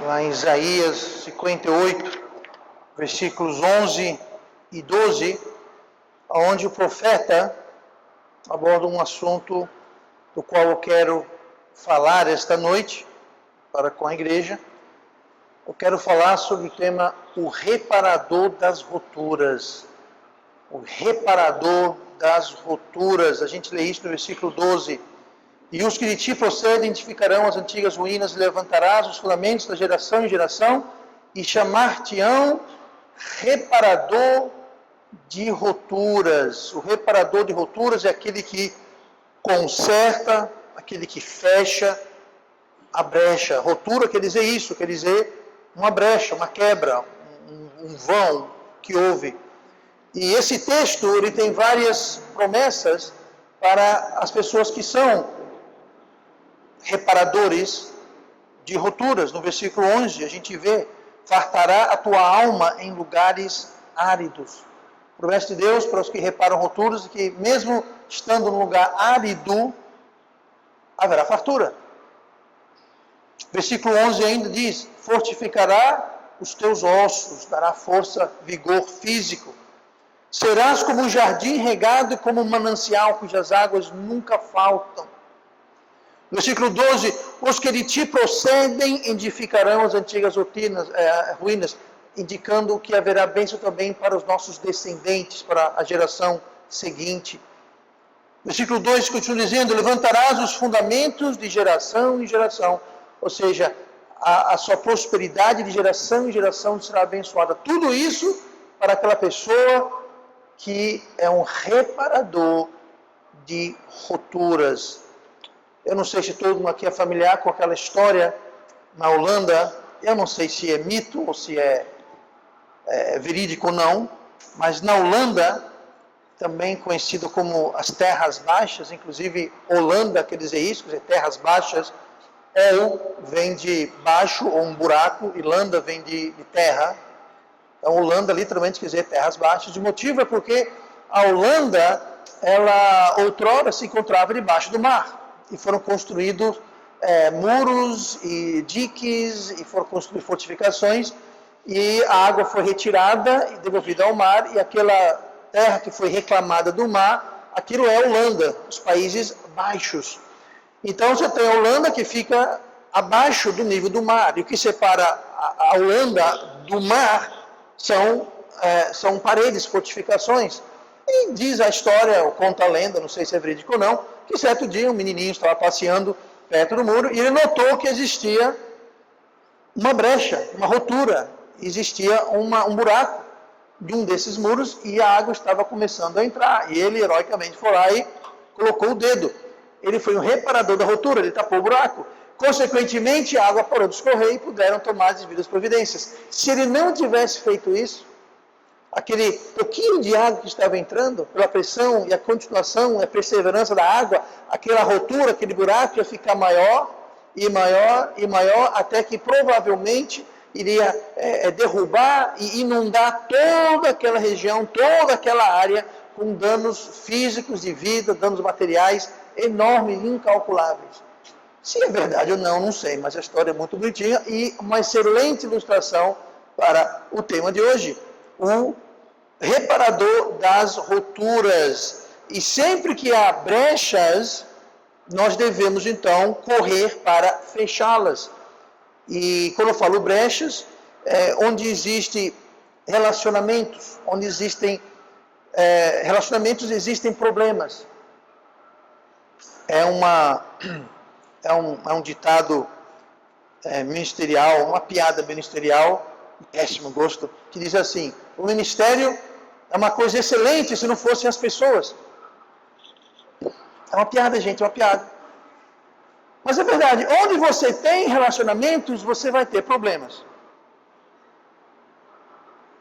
lá em Isaías 58, versículos 11 e 12, onde o profeta aborda um assunto do qual eu quero falar esta noite para com a igreja. Eu quero falar sobre o tema o reparador das rupturas. O reparador das rupturas. A gente lê isso no versículo 12. E os que de ti procedem edificarão as antigas ruínas, e levantarás os fundamentos da geração em geração, e chamar-te-ão reparador de rupturas. O reparador de rupturas é aquele que conserta, aquele que fecha a brecha. Ruptura quer dizer isso, quer dizer uma brecha, uma quebra, um vão que houve. E esse texto, ele tem várias promessas para as pessoas que são reparadores de rupturas. No versículo 11, a gente vê: fartará a tua alma em lugares áridos. Promessa de Deus para os que reparam rupturas, e que mesmo estando num lugar árido, haverá fartura. Versículo 11 ainda diz: fortificará os teus ossos, dará força, vigor físico. Serás como um jardim regado e como um manancial cujas águas nunca faltam. Versículo 12: os que de ti procedem edificarão as antigas ruínas, indicando que haverá bênção também para os nossos descendentes, para a geração seguinte. Versículo 2 continua dizendo: levantarás os fundamentos de geração em geração. Ou seja, a sua prosperidade de geração em geração será abençoada. Tudo isso para aquela pessoa que é um reparador de rupturas. Eu não sei se todo mundo aqui é familiar com aquela história na Holanda. Eu não sei se é mito ou se é verídico ou não, mas na Holanda, também conhecido como as Terras Baixas, inclusive Holanda quer dizer isso, quer dizer terras baixas. El vem de baixo ou um buraco, e landa vem de terra. Então Holanda literalmente quer dizer terras baixas. O motivo é porque a Holanda, ela outrora se encontrava debaixo do mar, e foram construídos muros e diques, e foram construídas fortificações, e a água foi retirada e devolvida ao mar, e aquela terra que foi reclamada do mar, aquilo é Holanda, os Países Baixos. Então você tem a Holanda que fica abaixo do nível do mar, e o que separa a Holanda do mar são paredes, fortificações. E diz a história, ou conta a lenda, não sei se é verídico ou não, que certo dia um menininho estava passeando perto do muro e ele notou que existia uma brecha, uma ruptura, existia um buraco de um desses muros, e a água estava começando a entrar, e ele heroicamente foi lá e colocou o dedo. Ele foi um reparador da ruptura, ele tapou o buraco. Consequentemente, a água parou de escorrer e puderam tomar as devidas providências. Se ele não tivesse feito isso, aquele pouquinho de água que estava entrando, pela pressão e a continuação, a perseverança da água, aquela ruptura, aquele buraco ia ficar maior e maior e maior, até que provavelmente iria derrubar e inundar toda aquela região, toda aquela área, com danos físicos de vida, danos materiais enormes, incalculáveis. Se é verdade ou não, não sei, mas a história é muito bonitinha e uma excelente ilustração para o tema de hoje. O reparador das rupturas. E sempre que há brechas, nós devemos então correr para fechá-las. E quando eu falo brechas, onde existem relacionamentos, onde existem relacionamentos, existem problemas. É um ditado ministerial, uma piada ministerial, de péssimo gosto, que diz assim: o ministério é uma coisa excelente se não fossem as pessoas. É uma piada, gente, é uma piada. Mas é verdade, onde você tem relacionamentos, você vai ter problemas.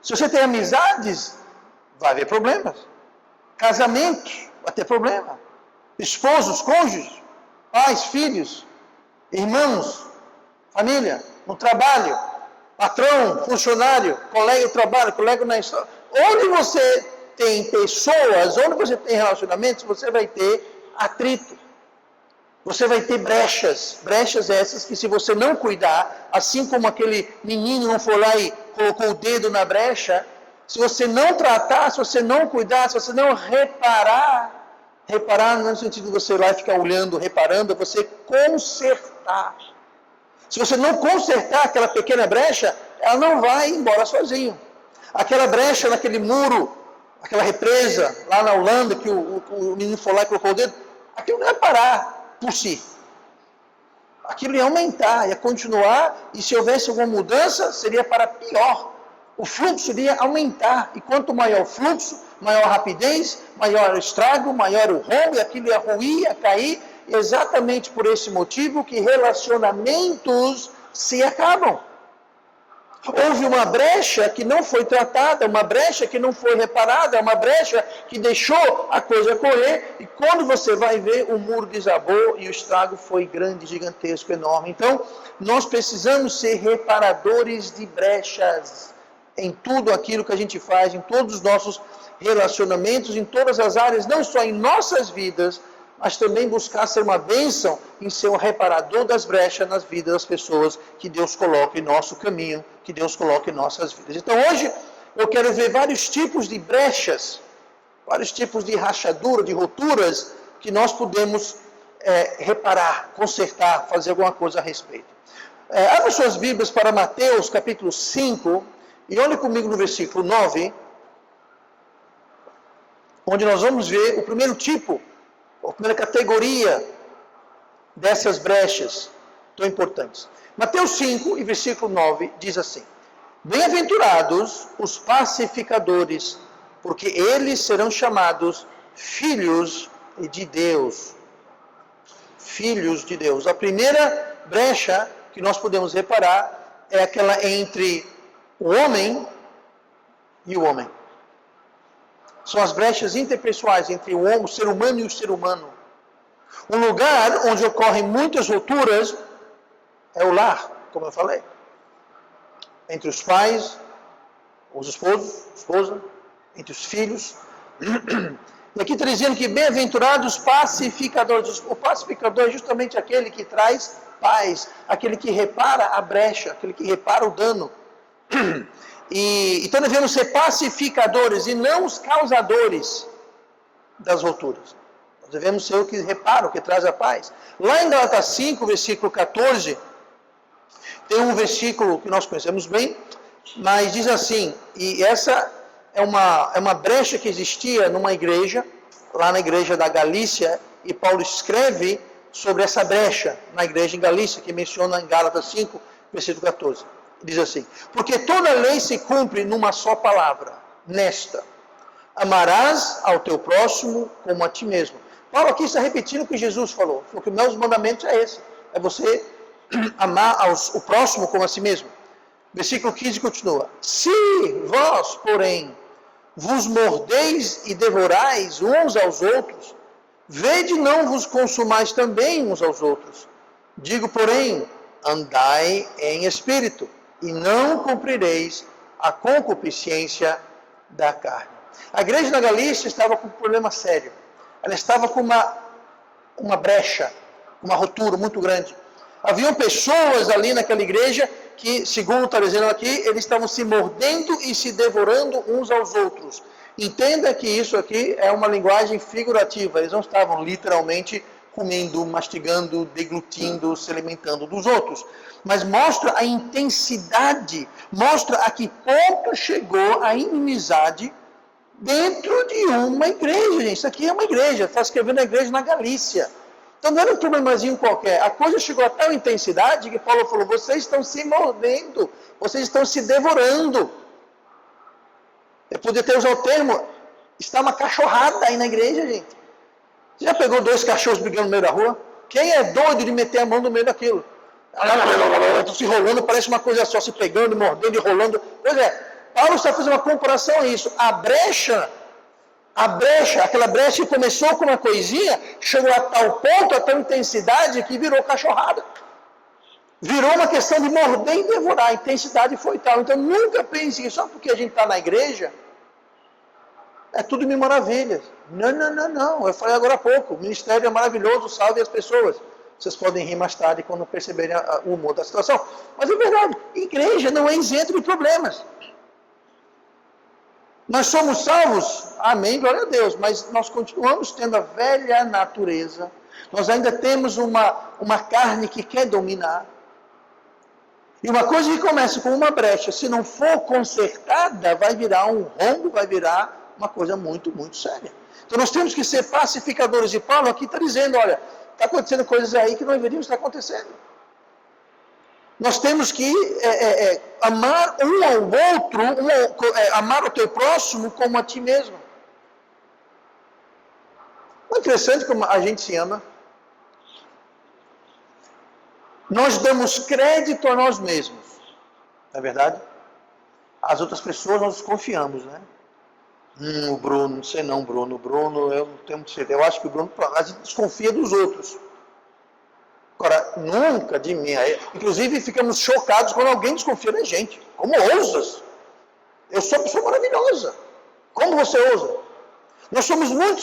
Se você tem amizades, vai haver problemas. Casamentos, vai ter problema. Esposos, cônjuges, pais, filhos, irmãos, família, no trabalho, patrão, funcionário, colega de trabalho, colega na escola. Onde você tem pessoas, onde você tem relacionamentos, você vai ter atrito. Você vai ter brechas essas que se você não cuidar, assim como aquele menino não foi lá e colocou o dedo na brecha, se você não tratar, se você não cuidar, se você não reparar não é no sentido de você ir lá e ficar olhando, reparando, é você consertar. Se você não consertar aquela pequena brecha, ela não vai embora sozinha. Aquela brecha naquele muro, aquela represa lá na Holanda, que o menino foi lá e colocou o dedo, aquilo não vai parar por si. Aquilo ia aumentar, ia continuar, e se houvesse alguma mudança, seria para pior. O fluxo iria aumentar, e quanto maior o fluxo, maior a rapidez, maior o estrago, maior o rombo, e aquilo ia ruir, ia cair, exatamente por esse motivo que relacionamentos se acabam. Houve uma brecha que não foi tratada, uma brecha que não foi reparada, uma brecha que deixou a coisa correr, e quando você vai ver, o muro desabou e o estrago foi grande, gigantesco, enorme. Então, nós precisamos ser reparadores de brechas em tudo aquilo que a gente faz, em todos os nossos relacionamentos, em todas as áreas, não só em nossas vidas, mas também buscar ser uma bênção em ser um reparador das brechas nas vidas das pessoas que Deus coloca em nosso caminho, que Deus coloca em nossas vidas. Então hoje eu quero ver vários tipos de brechas, vários tipos de rachadura, de rupturas, que nós podemos reparar, consertar, fazer alguma coisa a respeito. Abra suas Bíblias para Mateus capítulo 5, e olhe comigo no versículo 9, onde nós vamos ver o primeiro tipo, a primeira categoria dessas brechas tão importantes. Mateus 5, e versículo 9, diz assim: Bem-aventurados os pacificadores, porque eles serão chamados filhos de Deus. Filhos de Deus. A primeira brecha que nós podemos reparar é aquela entre o homem e o homem. São as brechas interpessoais entre o homem, o ser humano e o ser humano. Um lugar onde ocorrem muitas rupturas é o lar, como eu falei. Entre os pais, os esposos, esposa, entre os filhos. E aqui está dizendo que bem-aventurados pacificadores. O pacificador é justamente aquele que traz paz, aquele que repara a brecha, aquele que repara o dano. E então devemos ser pacificadores e não os causadores das rupturas. Nós devemos ser o que repara, o que traz a paz. Lá em Gálatas 5, versículo 14, tem um versículo que nós conhecemos bem, mas diz assim, e essa é uma brecha que existia numa igreja, lá na igreja da Galícia, e Paulo escreve sobre essa brecha na igreja em Galícia, que menciona em Gálatas 5, versículo 14. Diz assim: porque toda lei se cumpre numa só palavra, nesta: amarás ao teu próximo como a ti mesmo. Paulo aqui está repetindo o que Jesus falou, porque meus mandamentos é esse, é você amar o próximo como a si mesmo. Versículo 15 continua: se vós, porém, vos mordeis e devorais uns aos outros, vede não vos consumais também uns aos outros. Digo, porém, andai em espírito, e não cumprireis a concupiscência da carne. A igreja na Galícia estava com um problema sério. Ela estava com uma brecha, uma ruptura muito grande. Haviam pessoas ali naquela igreja que, segundo está dizendo aqui, eles estavam se mordendo e se devorando uns aos outros. Entenda que isso aqui é uma linguagem figurativa. Eles não estavam literalmente comendo, mastigando, deglutindo, se alimentando dos outros. Mas mostra a intensidade, mostra a que ponto chegou a inimizade dentro de uma igreja, gente. Isso aqui é uma igreja, está escrevendo a igreja na Galícia. Então não era um problemazinho qualquer. A coisa chegou a tal intensidade que Paulo falou: vocês estão se mordendo, vocês estão se devorando. Eu podia até usar o termo, está uma cachorrada aí na igreja, gente. Você já pegou 2 cachorros brigando no meio da rua? Quem é doido de meter a mão no meio daquilo? Estão se rolando, parece uma coisa só, se pegando, mordendo e rolando. Pois é, Paulo está fazendo uma comparação a isso. A brecha, aquela brecha que começou com uma coisinha, chegou a tal ponto, a tal intensidade, que virou cachorrada. Virou uma questão de morder e devorar. A intensidade foi tal. Então nunca pense que só porque a gente está na igreja, é tudo mil maravilhas. Não. Eu falei agora há pouco, o ministério é maravilhoso, salve as pessoas. Vocês podem rir mais tarde quando perceberem o humor da situação. Mas é verdade, igreja não é isento de problemas. Nós somos salvos, amém, glória a Deus, mas nós continuamos tendo a velha natureza. Nós ainda temos uma carne que quer dominar. E uma coisa que começa com uma brecha, se não for consertada, vai virar um rombo, vai virar uma coisa muito, muito séria. Então nós temos que ser pacificadores. E Paulo aqui está dizendo, olha, está acontecendo coisas aí que não deveriam estar acontecendo. Nós temos que amar um ao outro, amar o teu próximo como a ti mesmo. Não é interessante como a gente se ama? Nós damos crédito a nós mesmos, não é verdade? As outras pessoas nós desconfiamos, né? O Bruno, não sei não, Bruno, eu não tenho muito certeza. Eu acho que o Bruno, a gente desconfia dos outros. Agora, nunca de mim. Inclusive, ficamos chocados quando alguém desconfia da gente. Como ousas? Eu sou uma pessoa maravilhosa. Como você ousa? Nós somos muito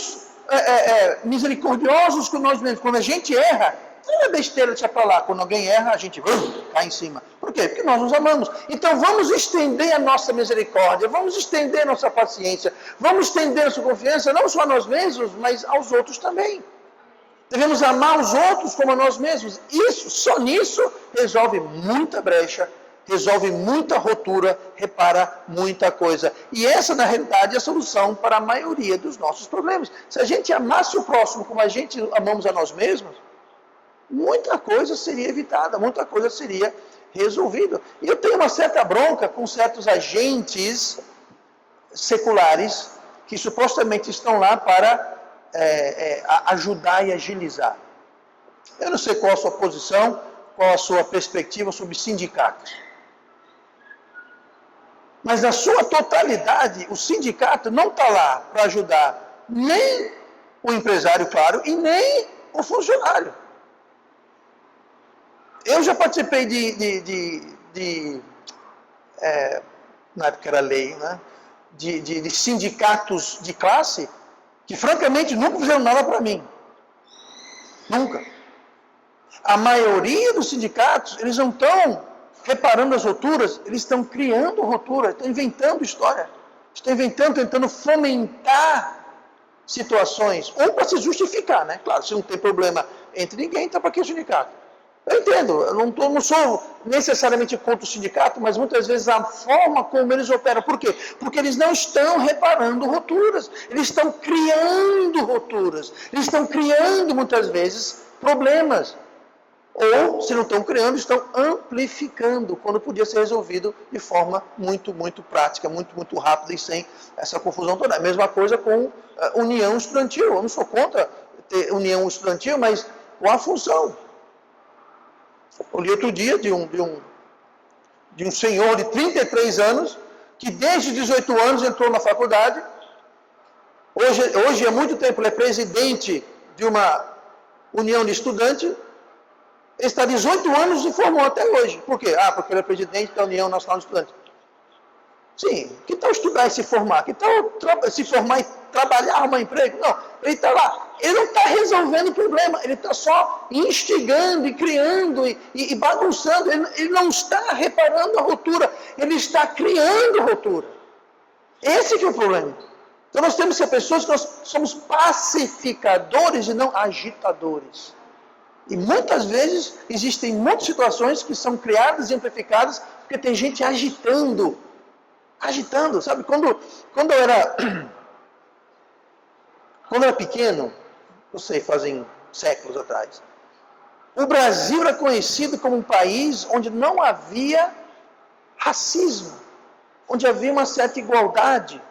misericordiosos com nós mesmos. Quando a gente erra, não é besteira deixar para lá. Quando alguém erra, a gente cai em cima. Por quê? Porque nós nos amamos. Então vamos estender a nossa misericórdia, vamos estender a nossa paciência, vamos estender a nossa confiança, não só a nós mesmos, mas aos outros também. Devemos amar os outros como a nós mesmos. Isso, só nisso, resolve muita brecha, resolve muita rotura, repara muita coisa. E essa, na realidade, é a solução para a maioria dos nossos problemas. Se a gente amasse o próximo como a gente amamos a nós mesmos, muita coisa seria evitada, muita coisa seria resolvida. E eu tenho uma certa bronca com certos agentes seculares que supostamente estão lá para ajudar e agilizar. Eu não sei qual a sua posição, qual a sua perspectiva sobre sindicatos. Mas na sua totalidade, o sindicato não está lá para ajudar nem o empresário, claro, e nem o funcionário. Eu já participei na época era lei, né? De sindicatos de classe que, francamente, nunca fizeram nada para mim. Nunca. A maioria dos sindicatos, eles não estão reparando as roturas, eles estão criando rotura, estão inventando história, estão inventando, tentando fomentar situações, ou para se justificar, né? Claro, se não tem problema entre ninguém, então para que o sindicato? Eu entendo, eu não sou necessariamente contra o sindicato, mas muitas vezes a forma como eles operam. Por quê? Porque eles não estão reparando roturas, eles estão criando roturas, eles estão criando muitas vezes problemas. Ou, se não estão criando, estão amplificando, quando podia ser resolvido de forma muito, muito prática, muito, muito rápida e sem essa confusão toda. A mesma coisa com união estudantil. Eu não sou contra ter união estudantil, mas com a função. Eu li outro dia de um senhor de 33 anos, que desde os 18 anos entrou na faculdade. Hoje há muito tempo, ele é presidente de uma união de estudantes. Ele está 18 anos e formou até hoje. Por quê? Porque ele é presidente da União Nacional de Estudantes. Sim, que tal estudar e se formar? Que tal se formar e trabalhar, arrumar emprego? Não, ele está lá. Ele não está resolvendo o problema, ele está só instigando e criando e bagunçando. Ele não está reparando a rotura, ele está criando rotura. Esse que é o problema. Então nós temos que ser pessoas que nós somos pacificadores e não agitadores. E muitas vezes existem muitas situações que são criadas e amplificadas porque tem gente agitando, sabe? Quando eu era pequeno, não sei, fazem séculos atrás, o Brasil era conhecido como um país onde não havia racismo, onde havia uma certa igualdade.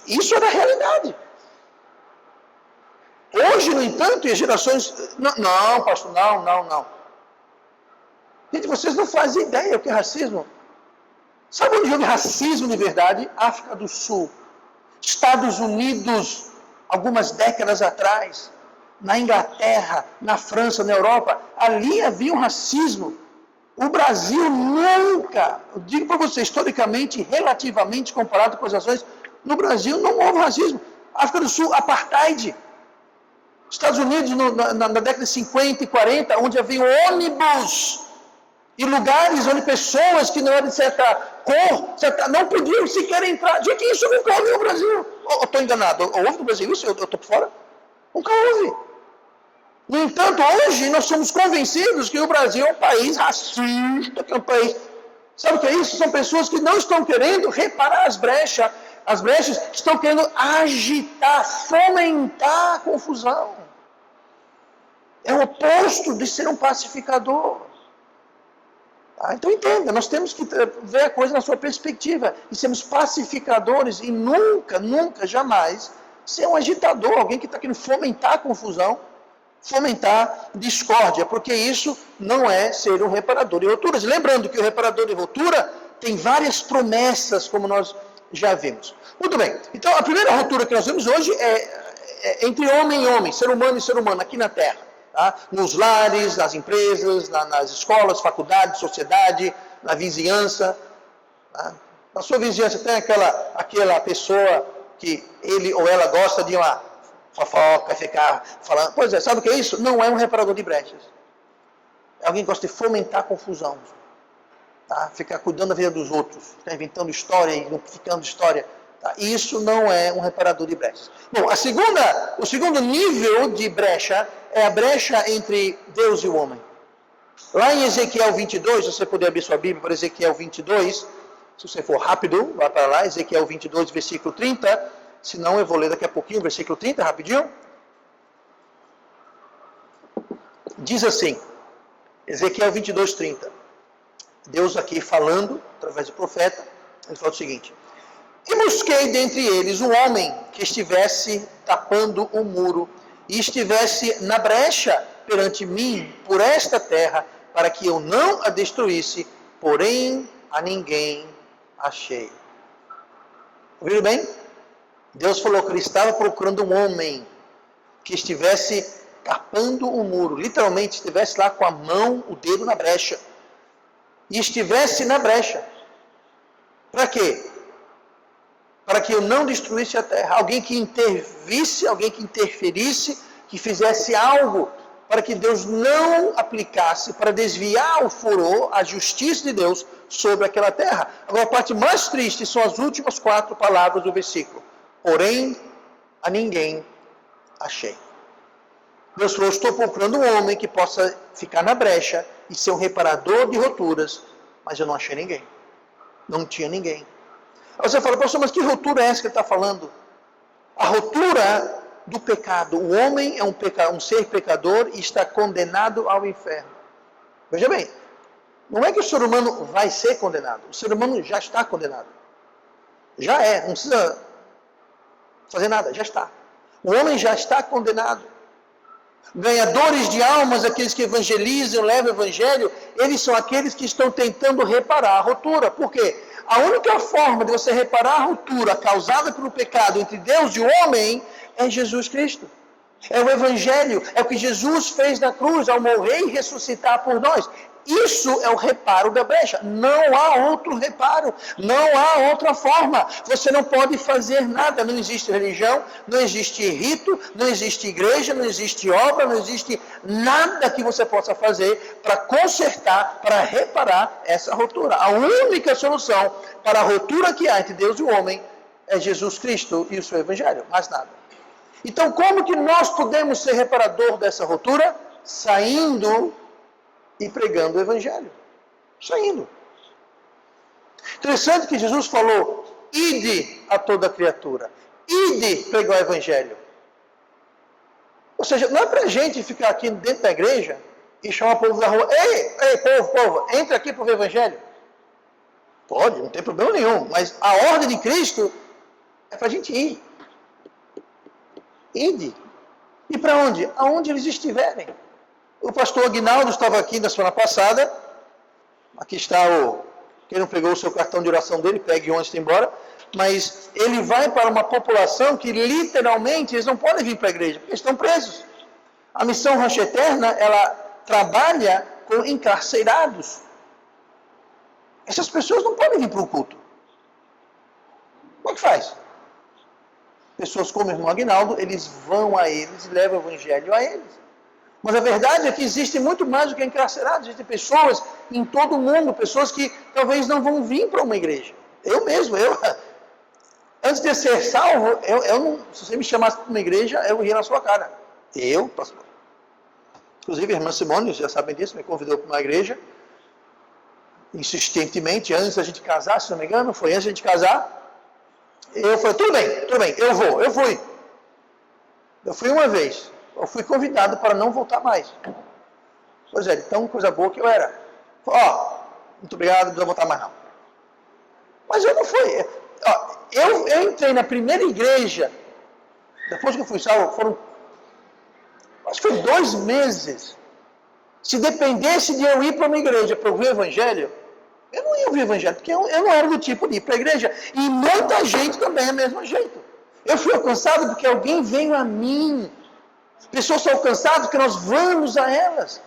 Isso era a realidade. Hoje, no entanto, e as gerações... Não, pastor, não. Gente, vocês não fazem ideia o que é racismo. Sabe onde houve racismo de verdade? África do Sul. Estados Unidos, algumas décadas atrás. Na Inglaterra, na França, na Europa. Ali havia um racismo. O Brasil nunca, eu digo para você, historicamente, relativamente, comparado com as ações, no Brasil não houve racismo. África do Sul, apartheid. Estados Unidos, na década de 50 e 40, onde havia ônibus e lugares onde pessoas que não eram de certa cor, não podiam sequer entrar. Gente, isso nunca houve no Brasil. Eu estou enganado. Houve no Brasil isso? Eu estou por fora? Nunca houve. No entanto, hoje nós somos convencidos que o Brasil é um país racista, que é um país... Sabe o que é isso? São pessoas que não estão querendo reparar as brechas, estão querendo agitar, fomentar a confusão. É o oposto de ser um pacificador. Então entenda, nós temos que ver a coisa na sua perspectiva e sermos pacificadores e nunca, jamais ser um agitador, alguém que está querendo fomentar a confusão, fomentar discórdia, porque isso não é ser um reparador de rupturas. Lembrando que o reparador de ruptura tem várias promessas, como nós já vimos. Muito bem, então a primeira ruptura que nós vemos hoje é entre homem e homem, ser humano aqui na Terra. Tá? Nos lares, nas empresas, nas escolas, faculdades, sociedade, na vizinhança. Tá? Na sua vizinhança tem aquela pessoa que ele ou ela gosta de uma fofoca, ficar falando. Pois é, sabe o que é isso? Não é um reparador de brechas. É alguém que gosta de fomentar confusão. Tá? Ficar cuidando da vida dos outros, ficar inventando história e notificando história. Tá? Isso não é um reparador de brechas. Bom, o segundo nível de brecha é a brecha entre Deus e o homem. Lá em Ezequiel 22, se você puder abrir sua Bíblia para Ezequiel 22, se você for rápido, vá para lá, Ezequiel 22, versículo 30, senão eu vou ler daqui a pouquinho, versículo 30, rapidinho. Diz assim, Ezequiel 22, 30. Deus aqui falando, através do profeta, ele fala o seguinte: e busquei dentre eles um homem que estivesse tapando o muro e estivesse na brecha perante mim por esta terra, para que eu não a destruísse, porém a ninguém achei. Ouviram bem? Deus falou que ele estava procurando um homem que estivesse tapando o muro, literalmente estivesse lá com a mão, o dedo na brecha, e estivesse na brecha. Para quê? Para que eu não destruísse a terra. Alguém que intervisse, alguém que interferisse, que fizesse algo para que Deus não aplicasse, para desviar o furor, a justiça de Deus sobre aquela terra. Agora, a parte mais triste são as últimas 4 palavras do versículo. Porém, a ninguém achei. Deus falou, estou procurando um homem que possa ficar na brecha e ser um reparador de rupturas, mas eu não achei ninguém. Não tinha ninguém. Aí você fala, pastor, mas que ruptura é essa que ele está falando? A ruptura do pecado. O homem é um ser pecador e está condenado ao inferno. Veja bem, não é que o ser humano vai ser condenado. O ser humano já está condenado. Já é, não precisa fazer nada, já está. O homem já está condenado. Ganhadores de almas, aqueles que evangelizam, levam o evangelho, eles são aqueles que estão tentando reparar a ruptura. Por quê? A única forma de você reparar a ruptura causada pelo pecado entre Deus e o homem é Jesus Cristo. É o evangelho, é o que Jesus fez na cruz ao morrer e ressuscitar por nós. Isso é o reparo da brecha. Não há outro reparo, não há outra forma. Você não pode fazer nada. Não existe religião, não existe rito, não existe igreja, não existe obra, não existe nada que você possa fazer para consertar, para reparar essa ruptura. A única solução para a ruptura que há entre Deus e o homem é Jesus Cristo e o seu evangelho, mais nada. Então, como que nós podemos ser reparador dessa ruptura? Saindo e pregando o evangelho. Saindo. Interessante que Jesus falou, ide a toda criatura. Ide pregar o evangelho. Ou seja, não é para a gente ficar aqui dentro da igreja e chamar o povo da rua, ei, povo, entra aqui para o evangelho. Pode, não tem problema nenhum. Mas a ordem de Cristo é para a gente ir. Ide. E para onde? Aonde eles estiverem. O pastor Aguinaldo estava aqui na semana passada. Aqui está quem não pegou o seu cartão de oração dele, pegue antes de ir embora. Mas ele vai para uma população que literalmente eles não podem vir para a igreja, porque estão presos. A missão Rancho Eterna, ela trabalha com encarcerados. Essas pessoas não podem vir para o culto. Como é que faz? pessoas como o irmão Aguinaldo, eles vão a eles e levam o evangelho a eles. Mas a verdade é que existe muito mais do que encarcerados. Existem pessoas em todo o mundo, pessoas que talvez não vão vir para uma igreja. Eu mesmo, antes de ser salvo, eu não, se você me chamasse para uma igreja, eu ria na sua cara. Eu, pastor. Inclusive, a irmã Simone, já sabem disso, me convidou para uma igreja, insistentemente, antes da gente casar, se não me engano, foi antes da gente casar. Eu falei, tudo bem, eu fui. Eu fui uma vez. Eu fui convidado para não voltar mais. Pois é, tão coisa boa que eu era. Muito obrigado, não vou voltar mais não. Mas eu não fui. Eu entrei na primeira igreja, depois que eu fui salvo, acho que foi 2 meses. Se dependesse de eu ir para uma igreja para ouvir o evangelho, eu não ia ouvir o evangelho, porque eu não era do tipo de ir para a igreja. E muita gente também é do mesmo jeito. Eu fui alcançado porque alguém veio a mim. Pessoas são alcançadas porque nós vamos a elas.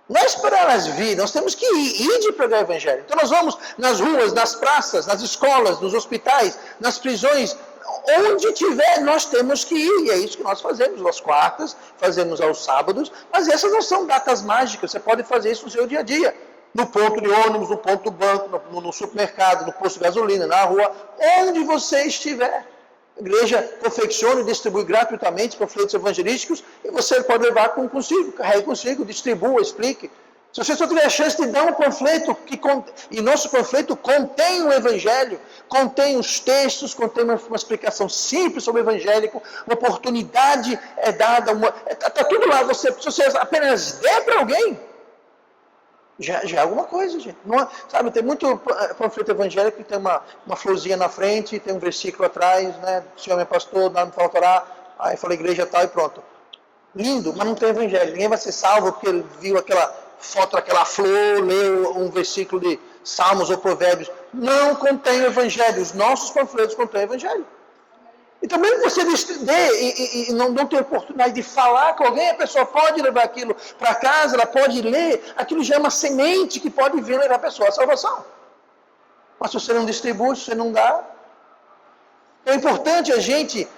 Não é esperar elas virem, nós temos que ir de pregar o evangelho. Então nós vamos nas ruas, nas praças, nas escolas, nos hospitais, nas prisões, onde tiver, nós temos que ir. E é isso que nós fazemos às quartas, fazemos aos sábados, mas essas não são datas mágicas, você pode fazer isso no seu dia a dia. No ponto de ônibus, no ponto do banco, no supermercado, no posto de gasolina, na rua, onde você estiver. A igreja confecciona e distribui gratuitamente panfletos evangelísticos e você pode levar consigo, carregue consigo, distribua, explique. Se você só tiver a chance de dar um panfleto, e nosso panfleto contém o evangelho, contém os textos, contém uma explicação simples sobre o evangélico, uma oportunidade é dada, está tudo lá. Se você apenas der para alguém, já é alguma coisa, gente. Não, sabe, tem muito panfleto evangélico que tem uma florzinha na frente, tem um versículo atrás, né? O Senhor é pastor, nada me faltará. Aí fala igreja tal e pronto. Lindo, mas não tem evangelho. Ninguém vai ser salvo porque ele viu aquela foto, aquela flor, leu um versículo de Salmos ou Provérbios. Não contém o evangelho. Os nossos panfletos contêm o evangelho. E também você e não tem oportunidade de falar com alguém, a pessoa pode levar aquilo para casa, ela pode ler, aquilo já é uma semente que pode vir levar a pessoa à salvação. Mas se você não distribui, se você não dá, é importante a gente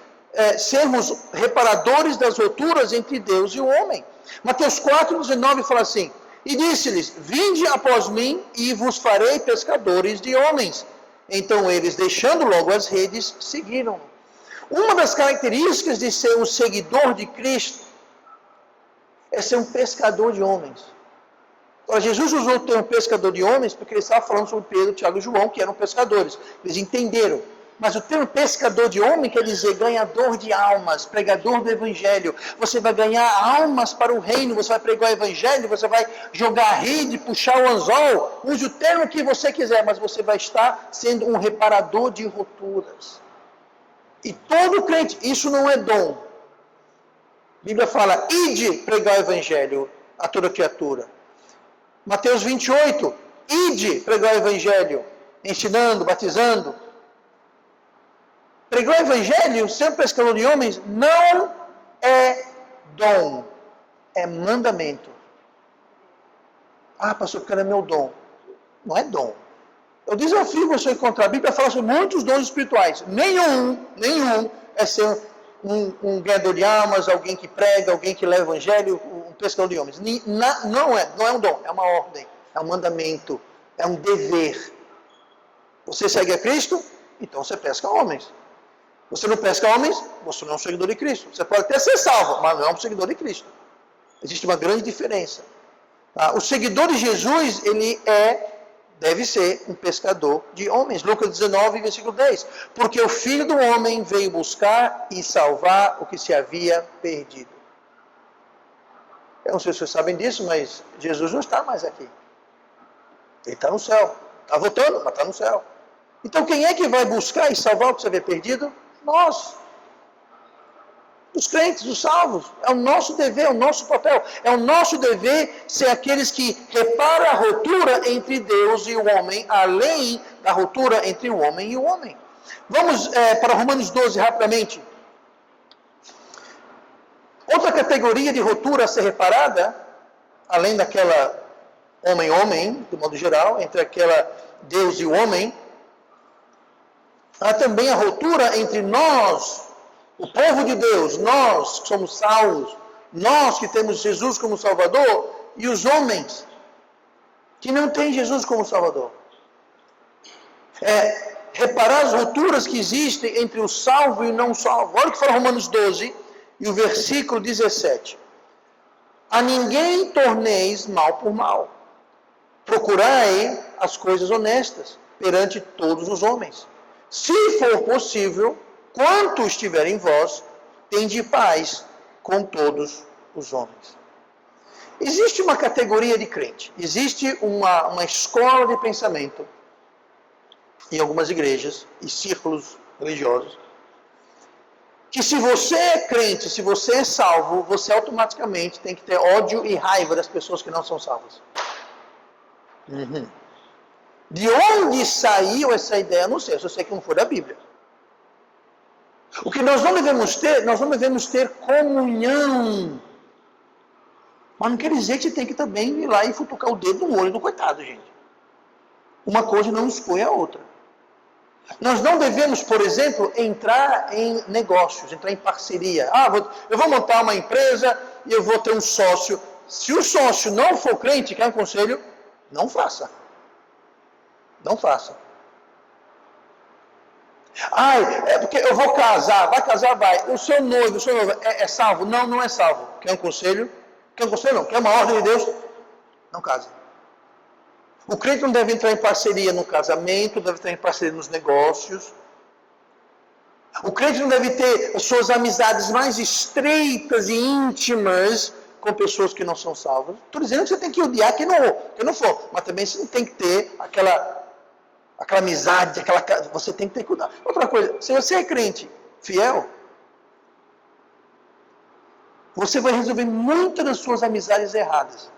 sermos reparadores das rupturas entre Deus e o homem. Mateus 4,19 fala assim, e disse-lhes, vinde após mim e vos farei pescadores de homens. Então eles, deixando logo as redes, seguiram-no. Uma das características de ser um seguidor de Cristo é ser um pescador de homens. Agora, Jesus usou o termo pescador de homens porque ele estava falando sobre Pedro, Tiago e João, que eram pescadores. Eles entenderam. Mas o termo pescador de homem quer dizer ganhador de almas, pregador do evangelho. Você vai ganhar almas para o reino, você vai pregar o evangelho, você vai jogar a rede, puxar o anzol. Use o termo que você quiser, mas você vai estar sendo um reparador de rupturas. E todo crente, isso não é dom. A Bíblia fala, ide pregar o evangelho a toda criatura. Mateus 28, ide pregar o evangelho, ensinando, batizando. Pregar o evangelho, ser pescador de homens, não é dom, é mandamento. Ah, pastor, porque é meu dom. Não é dom. Eu desafio você a encontrar. A Bíblia fala sobre muitos dons espirituais. Nenhum é ser um ganhador de almas, alguém que prega, alguém que leva o evangelho, um pescador de homens. Não é um dom, é uma ordem, é um mandamento, é um dever. Você segue a Cristo, então você pesca homens. Você não pesca homens, você não é um seguidor de Cristo. Você pode até ser salvo, mas não é um seguidor de Cristo. Existe uma grande diferença. O seguidor de Jesus, ele deve ser um pescador de homens. Lucas 19, versículo 10. Porque o Filho do Homem veio buscar e salvar o que se havia perdido. Eu não sei se vocês sabem disso, mas Jesus não está mais aqui. Ele está no céu. Está voltando, mas está no céu. Então quem é que vai buscar e salvar o que se havia perdido? Nós. Os crentes, os salvos. É o nosso dever, é o nosso papel. É o nosso dever ser aqueles que reparam a ruptura entre Deus e o homem, além da ruptura entre o homem e o homem. Vamos para Romanos 12 rapidamente. Outra categoria de ruptura a ser reparada, além daquela homem-homem, de modo geral, entre aquela Deus e o homem, há também a ruptura entre nós O povo de Deus, nós que somos salvos, nós que temos Jesus como Salvador, e os homens que não têm Jesus como Salvador. Reparar as rupturas que existem entre o salvo e o não salvo. Olha o que fala Romanos 12 e o versículo 17. A ninguém torneis mal por mal. Procurai as coisas honestas perante todos os homens. Se for possível, quanto estiver em vós, tende paz com todos os homens. Existe uma categoria de crente, existe uma escola de pensamento em algumas igrejas e círculos religiosos, que se você é crente, se você é salvo, você automaticamente tem que ter ódio e raiva das pessoas que não são salvas. De onde saiu essa ideia? Não sei, eu só sei que não foi da Bíblia. O que nós não devemos ter comunhão. Mas não quer dizer que você tem que também ir lá e futucar o dedo no olho do coitado, gente. Uma coisa não exclui a outra. Nós não devemos, por exemplo, entrar em negócios, entrar em parceria. Eu vou montar uma empresa e eu vou ter um sócio. Se o sócio não for crente, quer um conselho? Não faça. Não faça. É porque eu vou casar. Vai casar, vai. O seu noivo é salvo? Não, não é salvo. Quer um conselho? Quer um conselho? Não. Quer uma ordem de Deus? Não casa. O crente não deve entrar em parceria no casamento, deve entrar em parceria nos negócios. O crente não deve ter suas amizades mais estreitas e íntimas com pessoas que não são salvas. Estou dizendo que você tem que odiar quem não for, mas também você não tem que ter aquela amizade, você tem que ter cuidado. Outra coisa, se você é crente fiel, você vai resolver muitas das suas amizades erradas.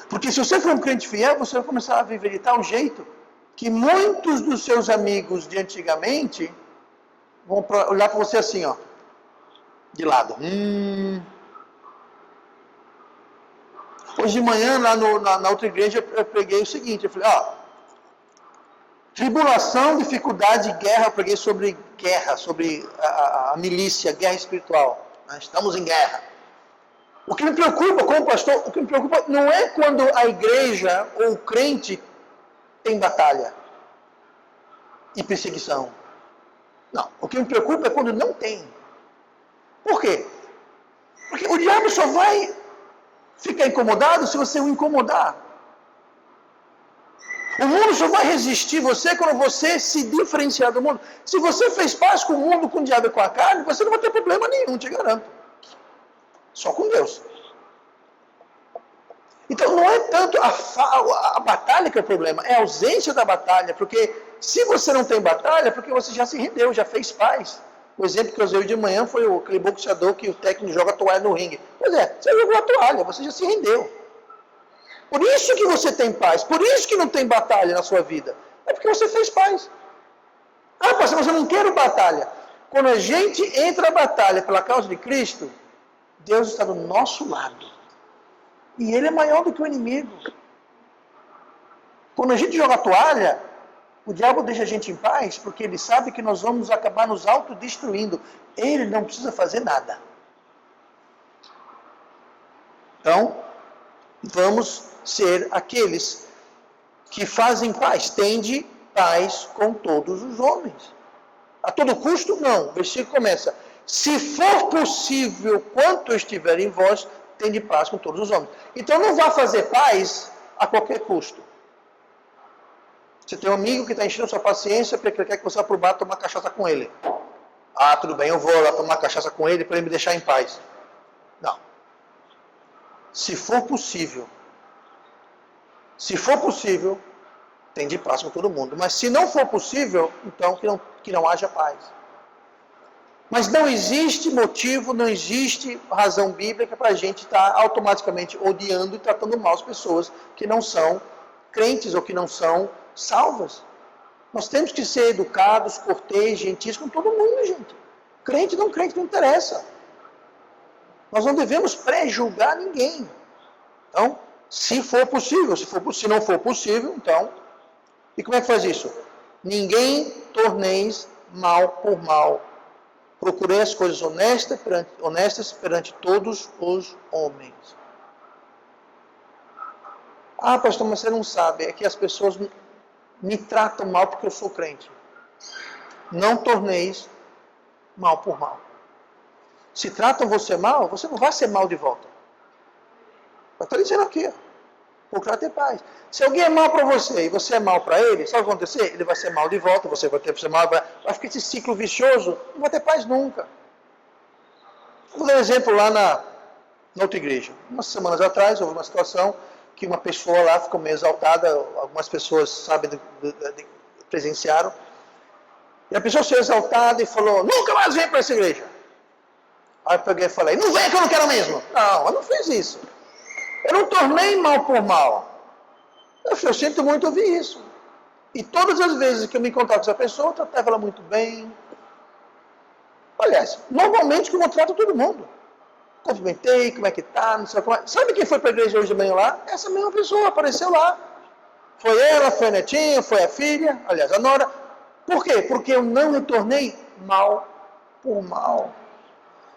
Porque se você for um crente fiel, você vai começar a viver de tal jeito que muitos dos seus amigos de antigamente vão olhar para você assim, ó, de lado. Hoje de manhã, lá na outra igreja, eu preguei o seguinte, eu falei, tribulação, dificuldade, guerra, eu preguei sobre guerra, sobre a milícia, guerra espiritual. Estamos em guerra. O que me preocupa como pastor, não é quando a igreja ou o crente tem batalha e perseguição. Não, o que me preocupa é quando não tem. Por quê? Porque o diabo só vai ficar incomodado se você o incomodar. O mundo só vai resistir você quando você se diferenciar do mundo. Se você fez paz com o mundo, com o diabo e com a carne, você não vai ter problema nenhum, te garanto. Só com Deus. Então não é tanto a batalha que é o problema, é a ausência da batalha, porque se você não tem batalha, é porque você já se rendeu, já fez paz. O exemplo que eu usei de manhã foi aquele boxeador que o técnico joga a toalha no ringue. Pois é, você jogou a toalha, você já se rendeu. Por isso que você tem paz, por isso que não tem batalha na sua vida. É porque você fez paz. Pastor, mas eu não quero batalha. Quando a gente entra na batalha pela causa de Cristo, Deus está do nosso lado. E Ele é maior do que o inimigo. Quando a gente joga a toalha, o diabo deixa a gente em paz, porque ele sabe que nós vamos acabar nos autodestruindo. Ele não precisa fazer nada. Então, vamos ser aqueles que fazem paz. Tende paz com todos os homens. A todo custo? Não. O versículo começa. Se for possível, quanto estiver em vós, tende paz com todos os homens. Então não vá fazer paz a qualquer custo. Você tem um amigo que está enchendo sua paciência porque ele quer que você vá para o bar tomar cachaça com ele. Tudo bem, eu vou lá tomar cachaça com ele para ele me deixar em paz. Não. Se for possível, tende paz com todo mundo. Mas se não for possível, então que não haja paz. Mas não existe motivo, não existe razão bíblica para a gente estar automaticamente odiando e tratando mal as pessoas que não são crentes ou que não são salvas. Nós temos que ser educados, cortês, gentis com todo mundo, gente. Crente, não interessa. Nós não devemos pré-julgar ninguém. Então, se for possível, se não for possível, então... E como é que faz isso? Ninguém torneis mal por mal. Procurei as coisas honestas perante todos os homens. Ah, pastor, mas você não sabe, é que as pessoas me tratam mal porque eu sou crente. Não torneis mal por mal. Se tratam você mal, você não vai ser mal de volta. Eu estou dizendo aqui, ó. Procurar ter paz. Se alguém é mal para você e você é mal para ele, sabe o que vai acontecer? Ele vai ser mal de volta, você vai ter que ser mal, vai ficar esse ciclo vicioso, não vai ter paz nunca. Vou dar um exemplo lá na outra igreja. Umas semanas atrás, houve uma situação que uma pessoa lá ficou meio exaltada, algumas pessoas, sabem, presenciaram. E a pessoa saiu exaltada e falou, nunca mais vem para essa igreja. Aí eu peguei e falei, não vem que eu não quero mesmo. Não, eu não fiz isso. Eu não tornei mal por mal. Eu sinto muito ouvir isso. E todas as vezes que eu me encontrava com essa pessoa, eu tratava ela muito bem. Aliás, normalmente como eu trato todo mundo. Cumprimentei, como é que tá, não sei como é. Sabe quem foi para a igreja hoje de manhã lá? Essa mesma pessoa apareceu lá. Foi ela, foi a netinha, foi a filha, aliás, a nora. Por quê? Porque eu não retornei mal por mal.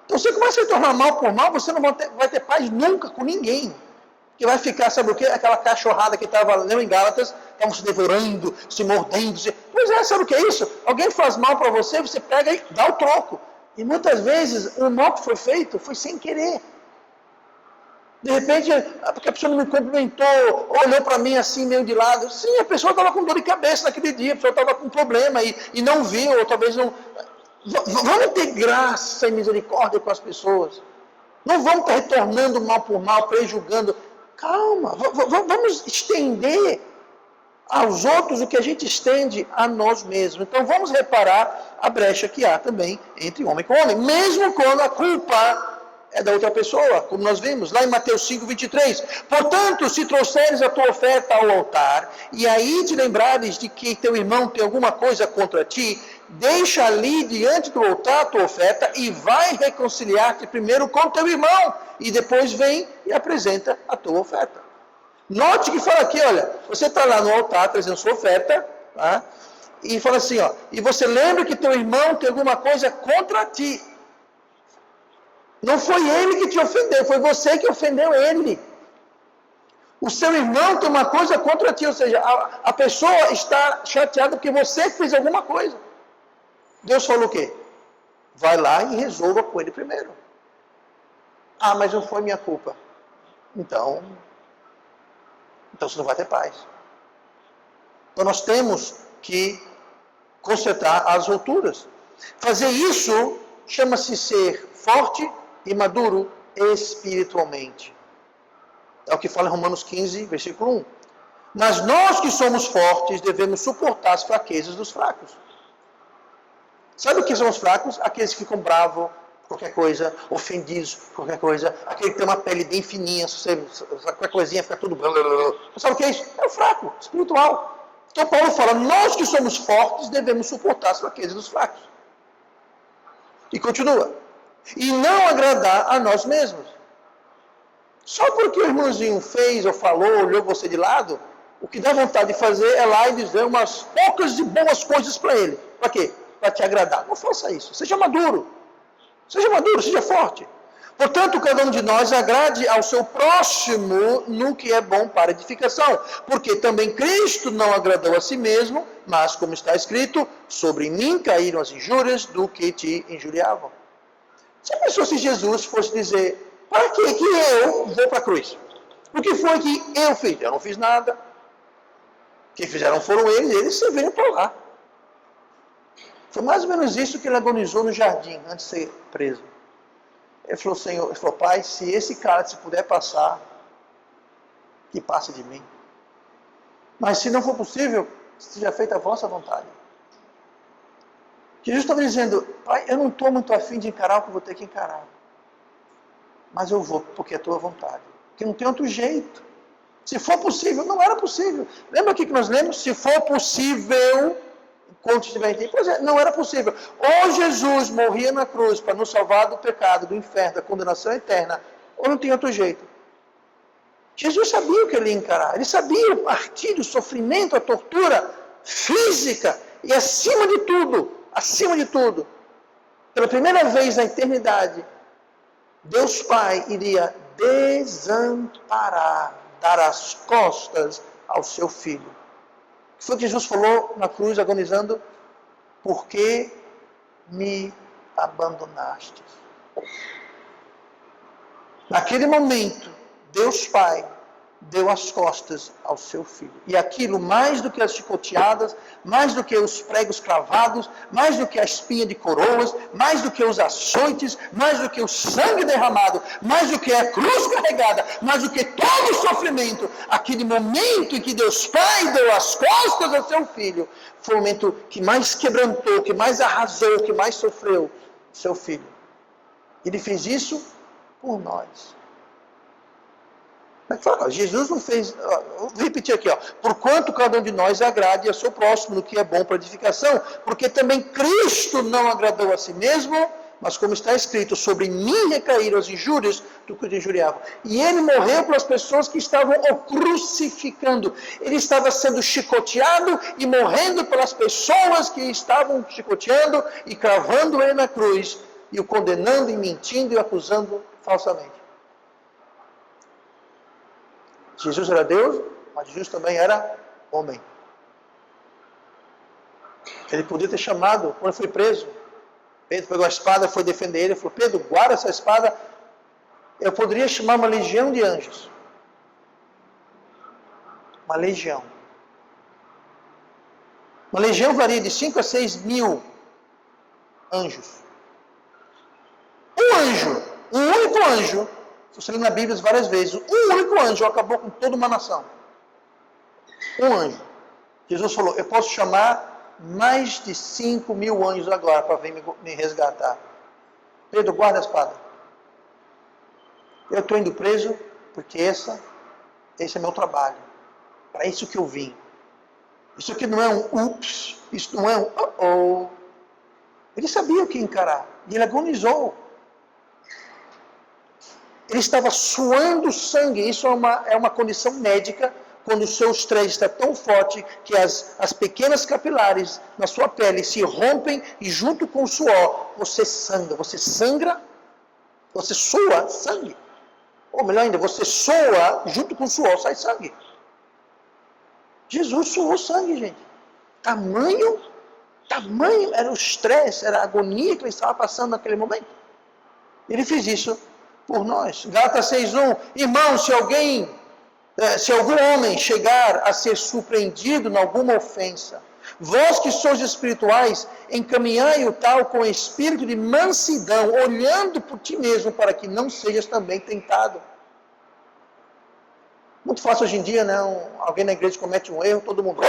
Então, você começa a retornar mal por mal, você não vai ter paz nunca com ninguém. Que vai ficar, sabe o quê? Aquela cachorrada que estava lendo em Gálatas, estavam se devorando, se mordendo. Pois é, sabe o que é isso? Alguém faz mal para você, você pega e dá o troco. E muitas vezes, o mal que foi feito foi sem querer. De repente, porque a pessoa não me cumprimentou, olhou para mim assim, meio de lado. Sim, a pessoa estava com dor de cabeça naquele dia, a pessoa estava com problema e não viu, ou talvez não... Vamos ter graça e misericórdia com as pessoas. Não vamos estar retornando mal por mal, prejulgando. Calma, vamos estender aos outros o que a gente estende a nós mesmos. Então vamos reparar a brecha que há também entre homem com homem, mesmo quando a culpa é da outra pessoa, como nós vimos lá em Mateus 5:23. Portanto, se trouxeres a tua oferta ao altar, e aí te lembrares de que teu irmão tem alguma coisa contra ti, deixa ali diante do altar a tua oferta e vai reconciliar-te primeiro com teu irmão, e depois vem e apresenta a tua oferta. Note que fala aqui, olha, você está lá no altar trazendo sua oferta, tá? E fala assim, ó, e você lembra que teu irmão tem alguma coisa contra ti. Não foi ele que te ofendeu, foi você que ofendeu ele. O seu irmão tem uma coisa contra ti, ou seja, a pessoa está chateada porque você fez alguma coisa. Deus falou o quê? Vai lá e resolva com ele primeiro. Ah, mas não foi minha culpa. Então você não vai ter paz. Então nós temos que consertar as rupturas. Fazer isso chama-se ser forte e maduro espiritualmente. É o que fala em Romanos 15, versículo 1. Mas nós que somos fortes devemos suportar as fraquezas dos fracos. Sabe o que são os fracos? Aqueles que ficam bravos, qualquer coisa, ofendidos, qualquer coisa, aquele que tem uma pele bem fininha, qualquer coisinha fica tudo... Sabe o que é isso? É o fraco, espiritual. Então Paulo fala, nós que somos fortes devemos suportar as fraquezas dos fracos. E continua. E não agradar a nós mesmos. Só porque o irmãozinho fez ou falou, olhou você de lado, o que dá vontade de fazer é lá e dizer umas poucas e boas coisas para ele. Para quê? Para te agradar. Não faça isso. Seja maduro. Seja maduro, seja forte. Portanto, cada um de nós agrade ao seu próximo no que é bom para edificação. Porque também Cristo não agradou a si mesmo, mas, como está escrito, sobre mim caíram as injúrias do que te injuriavam. Se a pessoa, se Jesus fosse dizer, para que eu vou para a cruz? O que foi que eu fiz? Eu não fiz nada. Quem fizeram foram eles serviram para lá. Foi mais ou menos isso que ele agonizou no jardim, antes de ser preso. Ele falou, Senhor, ele falou, Pai, se esse cara se puder passar, que passe de mim. Mas se não for possível, seja feita a vossa vontade. Jesus estava dizendo, Pai, eu não estou muito afim de encarar o que eu vou ter que encarar. Mas eu vou, porque é a tua vontade. Porque não tem outro jeito. Se for possível, não era possível. Lembra aqui que nós lemos? Se for possível, enquanto estiver em ti. Pois é, não era possível. Ou Jesus morria na cruz para nos salvar do pecado, do inferno, da condenação eterna, ou não tem outro jeito. Jesus sabia o que ele ia encarar. Ele sabia o martírio, o sofrimento, a tortura física E acima de tudo, pela primeira vez na eternidade, Deus Pai iria desamparar, dar as costas ao seu Filho. O que foi que Jesus falou na cruz, agonizando? Por que me abandonaste? Naquele momento, Deus Pai deu as costas ao seu Filho. E aquilo, mais do que as chicoteadas, mais do que os pregos cravados, mais do que a espinha de coroas, mais do que os açoites, mais do que o sangue derramado, mais do que a cruz carregada, mais do que todo o sofrimento, aquele momento em que Deus Pai deu as costas ao seu Filho, foi o momento que mais quebrantou, que mais arrasou, que mais sofreu seu Filho. Ele fez isso por nós. Jesus não fez, vou repetir aqui, porquanto cada um de nós agrade a seu próximo no que é bom para edificação, porque também Cristo não agradou a si mesmo, mas como está escrito, sobre mim recaíram as injúrias do que os injuriavam. E ele morreu pelas pessoas que estavam o crucificando. Ele estava sendo chicoteado e morrendo pelas pessoas que estavam chicoteando e cravando ele na cruz, e o condenando e mentindo e acusando falsamente. Jesus era Deus, mas Jesus também era homem. Ele podia ter chamado, quando foi preso, Pedro pegou a espada, foi defender ele, falou, Pedro, guarda essa espada. Eu poderia chamar uma legião de anjos. Uma legião. Uma legião varia de 5 a 6 mil anjos. Um único anjo, você lê na Bíblia várias vezes, um único anjo acabou com toda uma nação. Um anjo. Jesus falou, eu posso chamar mais de 5 mil anjos agora para vir me resgatar. Pedro, guarda a espada. Eu estou indo preso porque esse é meu trabalho. Para isso que eu vim. Isso aqui não é um ups, isso não é um oh. Ele sabia o que encarar. E ele agonizou. Ele estava suando sangue. Isso é uma condição médica, quando o seu estresse está tão forte que as pequenas capilares na sua pele se rompem e junto com o suor, você sangra. Você sua sangue. Ou melhor ainda, você soa, junto com o suor sai sangue. Jesus suou sangue, gente. Tamanho era o estresse, era a agonia que ele estava passando naquele momento. Ele fez isso por nós. Gálatas 6:1, irmãos, se algum homem chegar a ser surpreendido em alguma ofensa, vós que sois espirituais, encaminhai o tal com espírito de mansidão, olhando por ti mesmo, para que não sejas também tentado. Muito fácil hoje em dia, né? Alguém na igreja comete um erro, todo mundo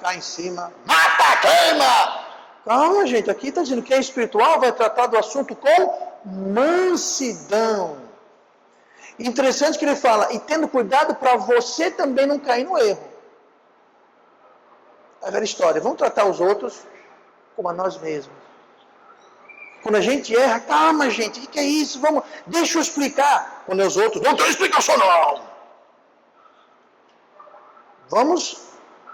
cai em cima, mata, queima! Calma, gente, aqui está dizendo que é espiritual, vai tratar do assunto com mansidão. Interessante que ele fala, e tendo cuidado para você também não cair no erro. É a velha história, vamos tratar os outros como a nós mesmos. Quando a gente erra, calma gente, o que é isso? Deixa eu explicar. Quando é os outros, não tem explicação não. Vamos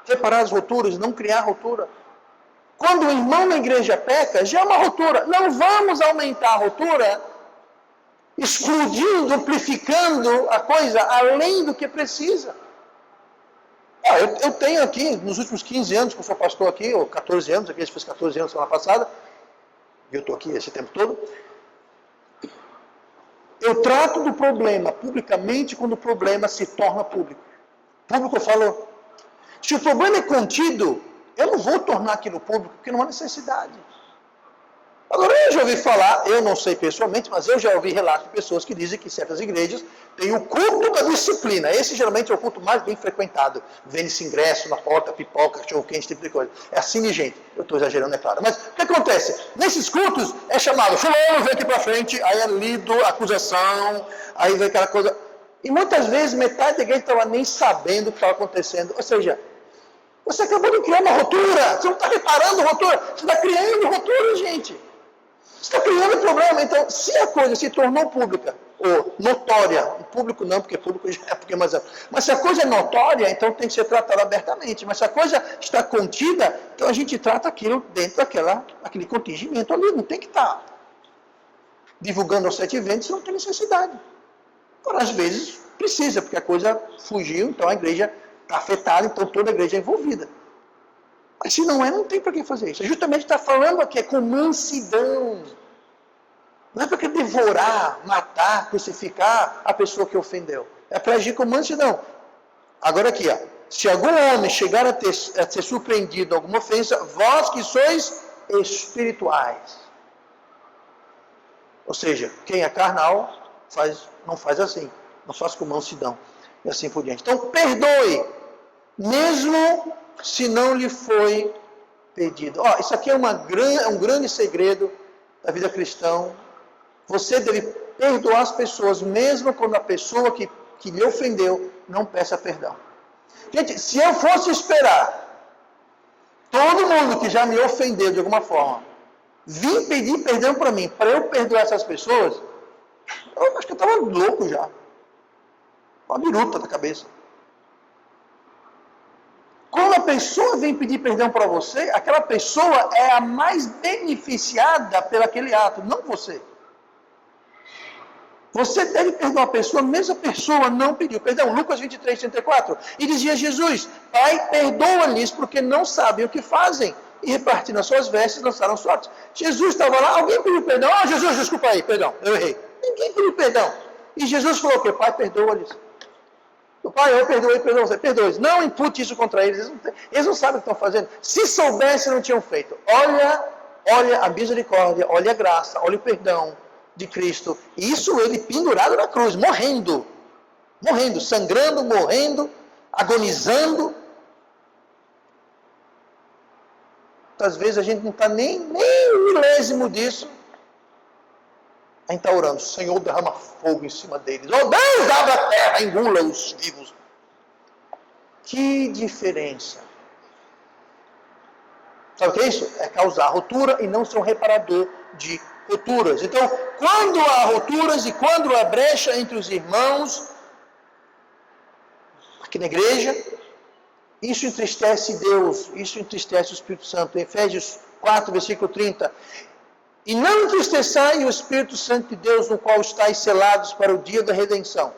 reparar as rupturas, não criar ruptura. Quando o irmão na igreja peca, já é uma ruptura. Não vamos aumentar a ruptura, explodindo, amplificando a coisa além do que precisa. Eu tenho aqui, nos últimos 15 anos que eu sou pastor aqui, ou 14 anos, aqui a gente fez 14 anos semana passada, e eu estou aqui esse tempo todo, eu trato do problema publicamente quando o problema se torna público. Público eu falo, se o problema é contido, eu não vou tornar aquilo público, porque não há necessidade. Agora, eu já ouvi falar, eu não sei pessoalmente, mas eu já ouvi relatos de pessoas que dizem que certas igrejas têm o culto da disciplina. Esse geralmente é o culto mais bem frequentado. Vende-se ingresso na porta, pipoca, cachorro-quente, esse tipo de coisa. É assim de gente. Eu estou exagerando, é claro. Mas o que acontece? Nesses cultos é chamado, fulano, vem aqui para frente, aí é lido a acusação, aí vem aquela coisa. E muitas vezes metade da igreja estava nem sabendo o que estava acontecendo. Ou seja, você acabou de criar uma ruptura. Você não está reparando ruptura. Você está criando ruptura, gente. Você está criando problema. Então, se a coisa se tornou pública, ou notória. O público não, porque público já é porque mais amplo. Mas se a coisa é notória, então tem que ser tratada abertamente. Mas se a coisa está contida, então a gente trata aquilo dentro daquele contingimento ali. Não tem que estar divulgando aos 7 ventos, não tem necessidade. Agora, às vezes, precisa, porque a coisa fugiu, então a igreja está afetada, então toda a igreja é envolvida. Mas se não é, não tem para que fazer isso. Justamente está falando aqui, é com mansidão. Não é para que devorar, matar, crucificar a pessoa que ofendeu. É para agir com mansidão. Agora aqui, ó. Se algum homem chegar a ser surpreendido em alguma ofensa, vós que sois espirituais. Ou seja, quem é carnal não faz assim. Não faz com mansidão. E assim por diante. Então, perdoe. Mesmo se não lhe foi pedido. Ó, isso aqui é um grande segredo da vida cristã. Você deve perdoar as pessoas, mesmo quando a pessoa que lhe ofendeu não peça perdão. Gente, se eu fosse esperar todo mundo que já me ofendeu de alguma forma vir pedir perdão para mim, para eu perdoar essas pessoas, eu acho que eu estava louco já. Uma biruta da cabeça. Quando a pessoa vem pedir perdão para você, aquela pessoa é a mais beneficiada pelo aquele ato, não você. Você deve perdoar a pessoa, mesmo a pessoa não pediu perdão. Lucas 23, 34. E dizia Jesus: Pai, perdoa-lhes, porque não sabem o que fazem. E repartindo as suas vestes, lançaram sortes. Jesus estava lá, alguém pediu perdão. Ah, Jesus, desculpa aí, perdão, eu errei. Ninguém pediu perdão. E Jesus falou o quê? Pai, perdoa-lhes. O Pai, eu perdoei você. Perdoe-lhes. Não impute isso contra eles. Eles não sabem o que estão fazendo. Se soubessem, não tinham feito. Olha a misericórdia, olha a graça, olha o perdão de Cristo. Isso ele pendurado na cruz, morrendo, sangrando, morrendo, agonizando. Muitas vezes a gente não está nem um milésimo disso. A gente está orando: Senhor, derrama fogo em cima deles. Oh Deus, abre a terra, engula os vivos. Que diferença. Sabe o que é isso? É causar ruptura e não ser um reparador de rupturas. Então, quando há rupturas e quando há brecha entre os irmãos, aqui na igreja, isso entristece Deus, isso entristece o Espírito Santo. Em Efésios 4, versículo 30. E não entristeçai o Espírito Santo de Deus, no qual estáis selados para o dia da redenção.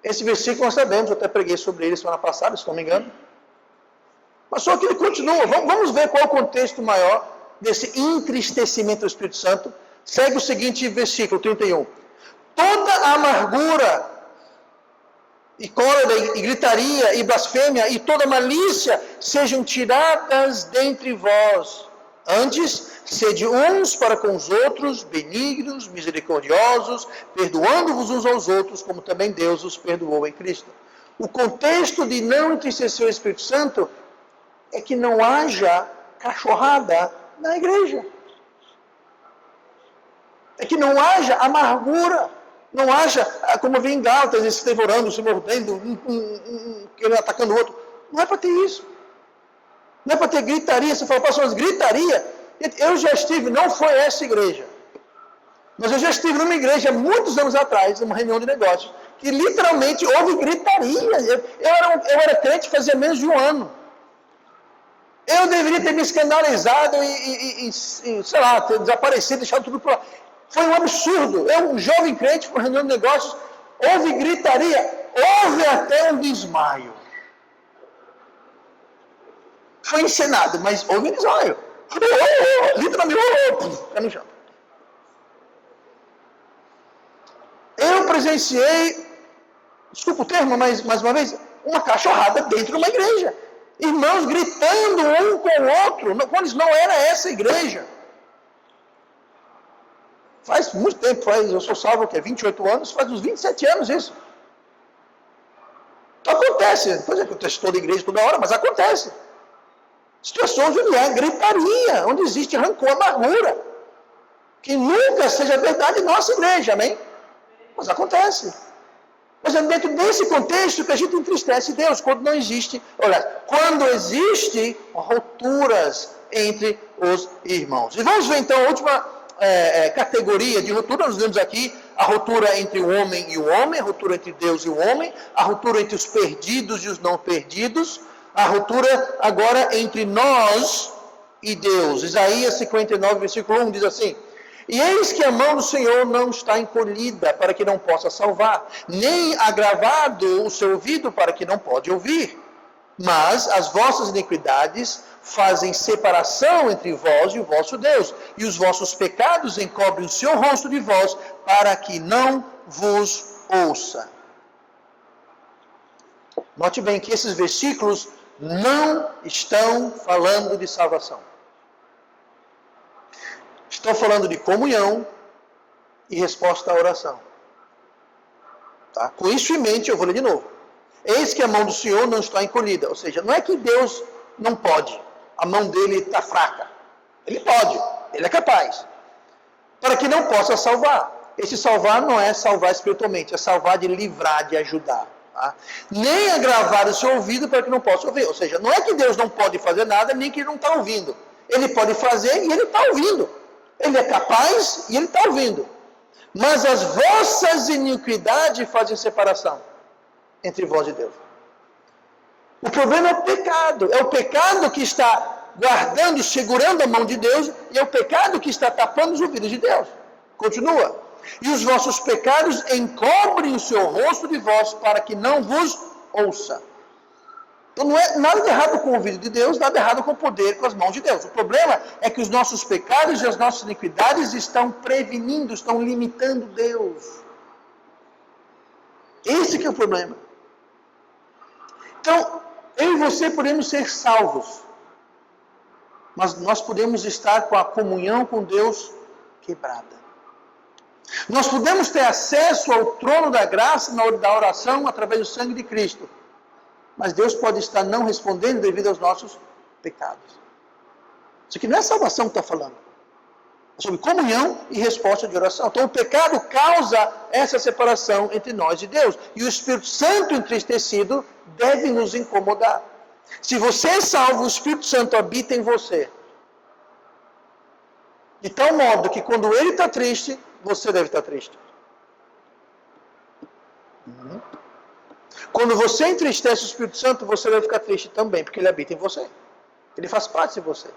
Esse versículo nós sabemos, eu até preguei sobre ele semana passada, se não me engano. Mas só que ele continua. Vamos ver qual é o contexto maior desse entristecimento do Espírito Santo. Segue o seguinte versículo 31. Toda a amargura e cólera e gritaria e blasfêmia e toda malícia sejam tiradas dentre vós. Antes, sede uns para com os outros, benignos, misericordiosos, perdoando-vos uns aos outros, como também Deus os perdoou em Cristo. O contexto de não entristecer o Espírito Santo é que não haja cachorrada na igreja. É que não haja amargura. Não haja, como vem em Gálatas, se devorando, se mordendo, um atacando o outro. Não é para ter isso. Não é para ter gritaria. Você fala, pastor, mas gritaria? Eu já estive, não foi essa igreja, mas eu já estive numa igreja muitos anos atrás, numa reunião de negócios, que literalmente houve gritaria. Eu era crente fazia menos de um ano. Eu deveria ter me escandalizado e sei lá, ter desaparecido, deixado tudo para lá. Foi um absurdo. Eu, um jovem crente, para reunião de negócios, houve gritaria, houve até um desmaio. Foi encenado, mas houve um desmaio. Literalmente, cai no chão. Eu presenciei, desculpa o termo, mas mais uma vez, uma cachorrada dentro de uma igreja. Irmãos gritando um com o outro, quando não era essa igreja. Faz muito tempo, eu sou salvo o quê? 28 anos, faz uns 27 anos isso. Então acontece, pois é, acontece toda igreja, toda hora, mas acontece. Situações onde há gritaria, onde existe rancor, amargura. Que nunca seja verdade em nossa igreja, amém? Mas acontece. Mas é dentro desse contexto que a gente entristece Deus, quando não existe, quando existe rupturas entre os irmãos. E vamos ver então a última categoria de ruptura, nós vemos aqui a ruptura entre o homem e o homem, a ruptura entre Deus e o homem, a ruptura entre os perdidos e os não perdidos, a ruptura agora entre nós e Deus. Isaías 59, versículo 1 diz assim: e eis que a mão do Senhor não está encolhida para que não possa salvar, nem agravado o seu ouvido para que não pode ouvir. Mas as vossas iniquidades fazem separação entre vós e o vosso Deus, e os vossos pecados encobrem o seu rosto de vós, para que não vos ouça. Note bem que esses versículos não estão falando de salvação. Estão falando de comunhão e resposta à oração. Tá? Com isso em mente, eu vou ler de novo. Eis que a mão do Senhor não está encolhida. Ou seja, não é que Deus não pode. A mão dele está fraca. Ele pode. Ele é capaz. Para que não possa salvar. Esse salvar não é salvar espiritualmente. É salvar de livrar, de ajudar. Tá? Nem agravar o seu ouvido para que não possa ouvir. Ou seja, não é que Deus não pode fazer nada, nem que ele não está ouvindo. Ele pode fazer e ele está ouvindo. Ele é capaz e ele está ouvindo. Mas as vossas iniquidades fazem separação entre vós e Deus. O problema é o pecado. É o pecado que está guardando, segurando a mão de Deus, e é o pecado que está tapando os ouvidos de Deus. Continua. E os vossos pecados encobrem o seu rosto de vós, para que não vos ouça. Então não é nada de errado com o ouvido de Deus, nada de errado com o poder, com as mãos de Deus. O problema é que os nossos pecados e as nossas iniquidades estão prevenindo, estão limitando Deus. Esse que é o problema. Então, eu e você podemos ser salvos, mas nós podemos estar com a comunhão com Deus quebrada. Nós podemos ter acesso ao trono da graça na hora da oração através do sangue de Cristo, mas Deus pode estar não respondendo devido aos nossos pecados. Isso aqui não é salvação que está falando. É sobre comunhão e resposta de oração. Então o pecado causa essa separação entre nós e Deus. E o Espírito Santo entristecido deve nos incomodar. Se você é salvo, o Espírito Santo habita em você. De tal modo que quando ele está triste, você deve estar triste. Quando você entristece o Espírito Santo, você deve ficar triste também, porque ele habita em você. Ele faz parte de você.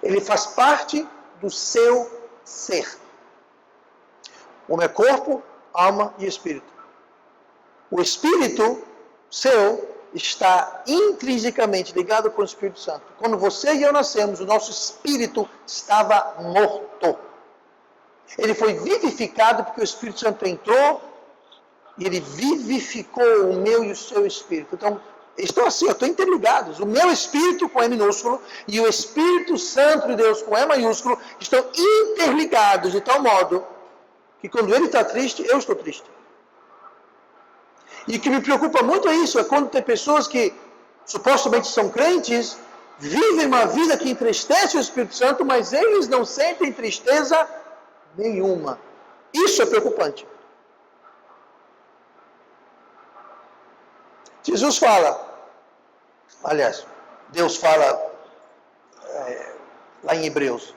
Ele faz parte do seu ser. O homem é corpo, alma e espírito. O espírito seu está intrinsecamente ligado com o Espírito Santo. Quando você e eu nascemos, o nosso espírito estava morto. Ele foi vivificado porque o Espírito Santo entrou e ele vivificou o meu e o seu espírito. Então, estou assim, estou interligados. O meu espírito com E minúsculo e o Espírito Santo de Deus com E maiúsculo estão interligados de tal modo que quando ele está triste, eu estou triste. E o que me preocupa muito é isso, é quando tem pessoas que supostamente são crentes, vivem uma vida que entristece o Espírito Santo, mas eles não sentem tristeza nenhuma. Isso é preocupante. Jesus fala, aliás, Deus fala lá em Hebreus,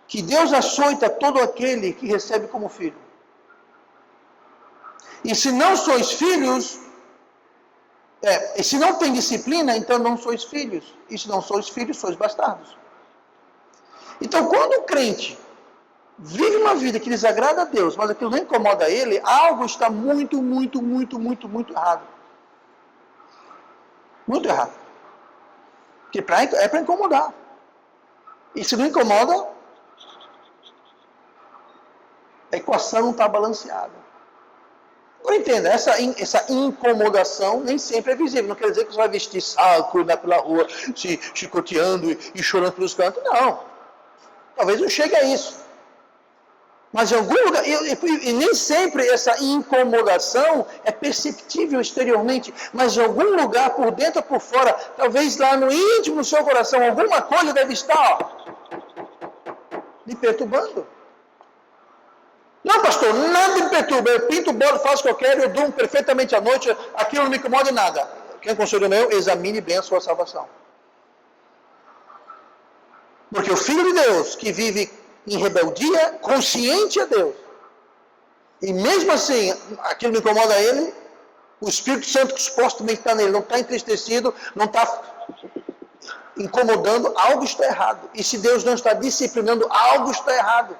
que Deus açoita todo aquele que recebe como filho. E se não sois filhos, e se não tem disciplina, então não sois filhos. E se não sois filhos, sois bastardos. Então, quando o crente vive uma vida que desagrada a Deus, mas aquilo não incomoda ele, algo está muito errado. Muito errado. Porque é para incomodar. E se não incomoda, a equação não está balanceada. Agora entenda, essa incomodação nem sempre é visível. Não quer dizer que você vai vestir saco, andar pela rua, se chicoteando e chorando pelos cantos. Não. Talvez não chegue a isso. Mas em algum lugar, e nem sempre essa incomodação é perceptível exteriormente, mas em algum lugar, por dentro ou por fora, talvez lá no íntimo do seu coração, alguma coisa deve estar lhe perturbando. Não, pastor, nada me perturba. Eu pinto o bolo, faço o que eu quero, eu durmo perfeitamente à noite, aquilo não me incomoda em nada. Quem é conselho meu? Examine bem a sua salvação. Porque o Filho de Deus, que vive em rebeldia, consciente a Deus, e mesmo assim, aquilo me incomoda a ele, o Espírito Santo que supostamente está nele, não está entristecido, não está incomodando, algo está errado. E se Deus não está disciplinando, algo está errado.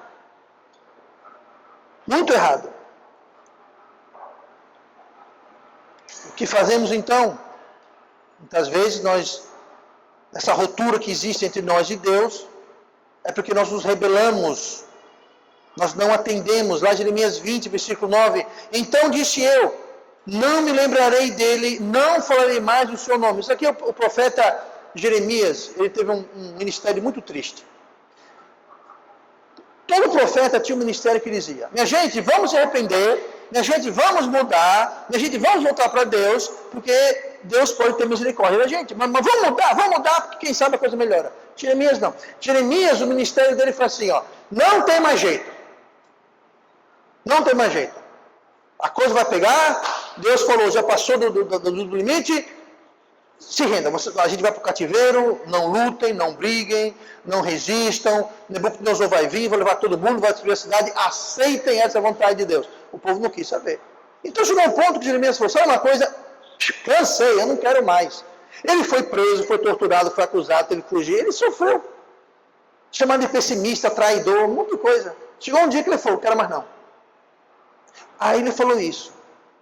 Muito errado. O que fazemos então? Muitas vezes essa ruptura que existe entre nós e Deus, é porque nós nos rebelamos, nós não atendemos. Lá Jeremias 20, versículo 9, então disse eu, não me lembrarei dele, não falarei mais do seu nome. Isso aqui é o profeta Jeremias, ele teve um ministério muito triste. Todo profeta tinha um ministério que dizia, minha gente, vamos se arrepender, minha gente, vamos mudar, minha gente, vamos voltar para Deus, porque Deus pode ter misericórdia da gente, mas vamos mudar, porque quem sabe a coisa melhora. Jeremias não. Jeremias, o ministério dele foi assim, ó, não tem mais jeito. Não tem mais jeito. A coisa vai pegar, Deus falou, já passou do limite, se renda. A gente vai para o cativeiro, não lutem, não briguem, não resistam, Nebucodonosor vai vir, vai levar todo mundo, vai destruir a cidade, aceitem essa vontade de Deus. O povo não quis saber. Então chegou um ponto que Jeremias falou, sabe uma coisa, cansei, eu não quero mais. Ele foi preso, foi torturado, foi acusado, teve que fugir, ele sofreu. Chamado de pessimista, traidor, muita coisa. Chegou um dia que ele falou, quero mais não. Aí ele falou isso,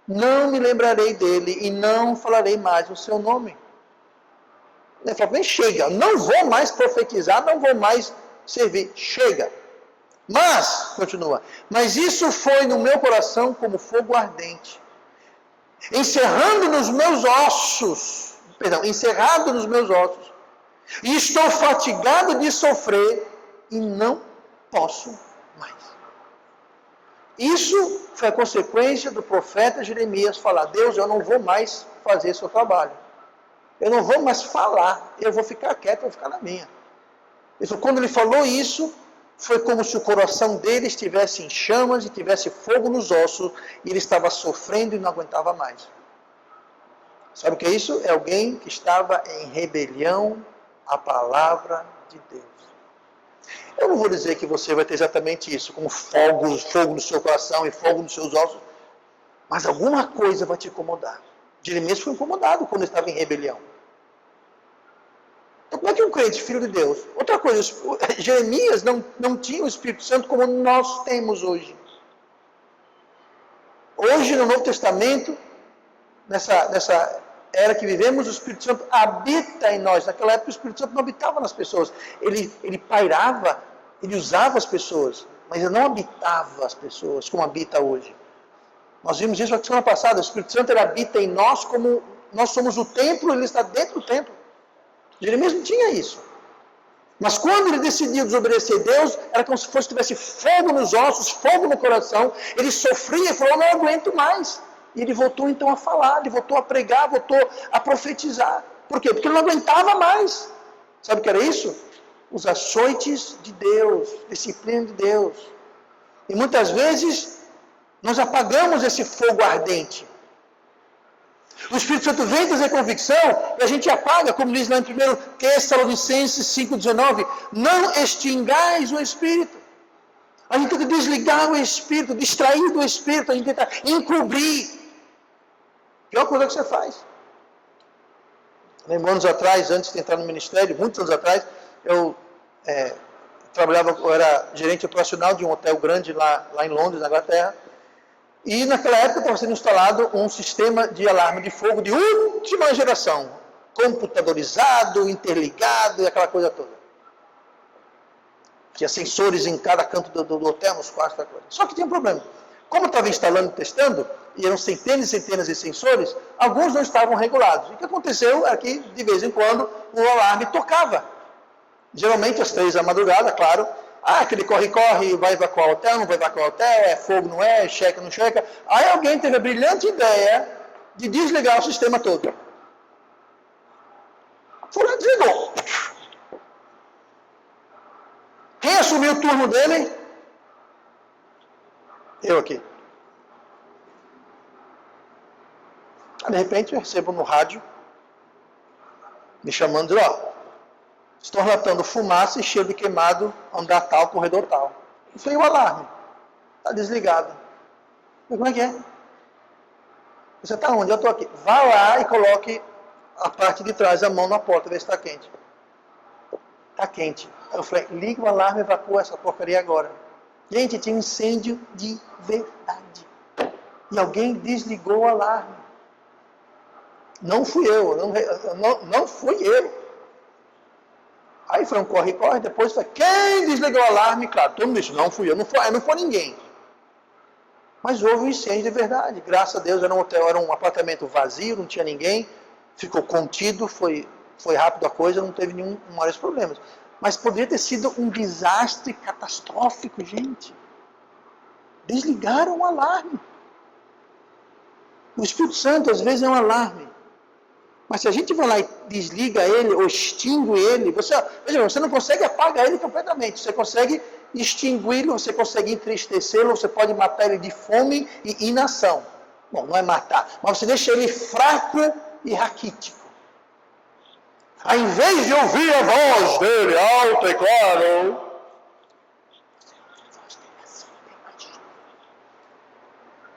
não me lembrarei dele e não falarei mais o seu nome. Ele falou, bem, chega, não vou mais profetizar, não vou mais servir, chega. Mas, continua, mas isso foi no meu coração como fogo ardente, encerrado nos meus ossos, e estou fatigado de sofrer e não posso mais. Isso foi a consequência do profeta Jeremias falar, Deus, eu não vou mais fazer seu trabalho. Eu não vou mais falar, eu vou ficar quieto, eu vou ficar na minha. Então, quando ele falou isso, foi como se o coração dele estivesse em chamas e tivesse fogo nos ossos, e ele estava sofrendo e não aguentava mais. Sabe o que é isso? É alguém que estava em rebelião à palavra de Deus. Eu não vou dizer que você vai ter exatamente isso, como fogo no seu coração e fogo nos seus ossos, mas alguma coisa vai te incomodar. Jeremias foi incomodado quando estava em rebelião. Então, como é que um crente, filho de Deus? Outra coisa, Jeremias não tinha o Espírito Santo como nós temos hoje. Hoje, no Novo Testamento, nessa era que vivemos, o Espírito Santo habita em nós. Naquela época, o Espírito Santo não habitava nas pessoas. Ele pairava, ele usava as pessoas, mas ele não habitava as pessoas como habita hoje. Nós vimos isso na semana passada. O Espírito Santo ele habita em nós como nós somos o templo, ele está dentro do templo. Jeremias não tinha isso. Mas quando ele decidiu desobedecer a Deus, era como se tivesse fogo nos ossos, fogo no coração. Ele sofria e falou, não aguento mais. E ele voltou então a falar, ele voltou a pregar, voltou a profetizar. Por quê? Porque ele não aguentava mais. Sabe o que era isso? Os açoites de Deus, disciplina de Deus. E muitas vezes nós apagamos esse fogo ardente. O Espírito Santo vem trazer convicção e a gente apaga, como diz lá em 1 Tessalonicenses 5,19, não extingais o Espírito. A gente tenta desligar o Espírito, distrair do Espírito, a gente tenta encobrir. Pior coisa que você faz. Lembro anos atrás, antes de entrar no ministério, muitos anos atrás, eu era gerente operacional de um hotel grande lá em Londres, na Inglaterra. E naquela época estava sendo instalado um sistema de alarme de fogo de última geração, computadorizado, interligado e aquela coisa toda. Tinha sensores em cada canto do hotel, nos quartos, só que tinha um problema. Como estava instalando e testando, e eram centenas e centenas de sensores, alguns não estavam regulados. E o que aconteceu é que, de vez em quando, o alarme tocava. Geralmente às 3 da madrugada, claro. Aquele corre-corre, vai evacuar o hotel, não vai evacuar o hotel, é fogo, não é, checa, não checa. Aí alguém teve a brilhante ideia de desligar o sistema todo. Fulano desligou. Quem assumiu o turno dele? Eu aqui. Aí, de repente eu recebo no rádio, me chamando, estão relatando fumaça e cheiro de queimado, andar tal, corredor tal. Eu falei, o alarme está desligado. Eu falei, como é que é? Você está onde? Eu estou aqui. Vá lá e coloque a parte de trás, a mão na porta, ver se está quente. Está quente. Aí eu falei, liga o alarme e evacua essa porcaria agora. Gente, tinha um incêndio de verdade. E alguém desligou o alarme. Não fui eu, não fui eu. Aí foi um corre-corre, depois foi, quem desligou o alarme? Claro, todo mundo disse, não fui eu, não foi ninguém. Mas houve um incêndio de verdade. Graças a Deus, era um hotel, era um apartamento vazio, não tinha ninguém. Ficou contido, foi rápido a coisa, não teve nenhum maiores problemas. Mas poderia ter sido um desastre catastrófico, gente. Desligaram o alarme. O Espírito Santo, às vezes, é um alarme. Mas se a gente vai lá e desliga ele, ou extingue ele, você não consegue apagar ele completamente. Você consegue extingui-lo, você consegue entristecê-lo, você pode matar ele de fome e inação. Bom, não é matar, mas você deixa ele fraco e raquítico. Ao invés de ouvir a voz dele alta e clara,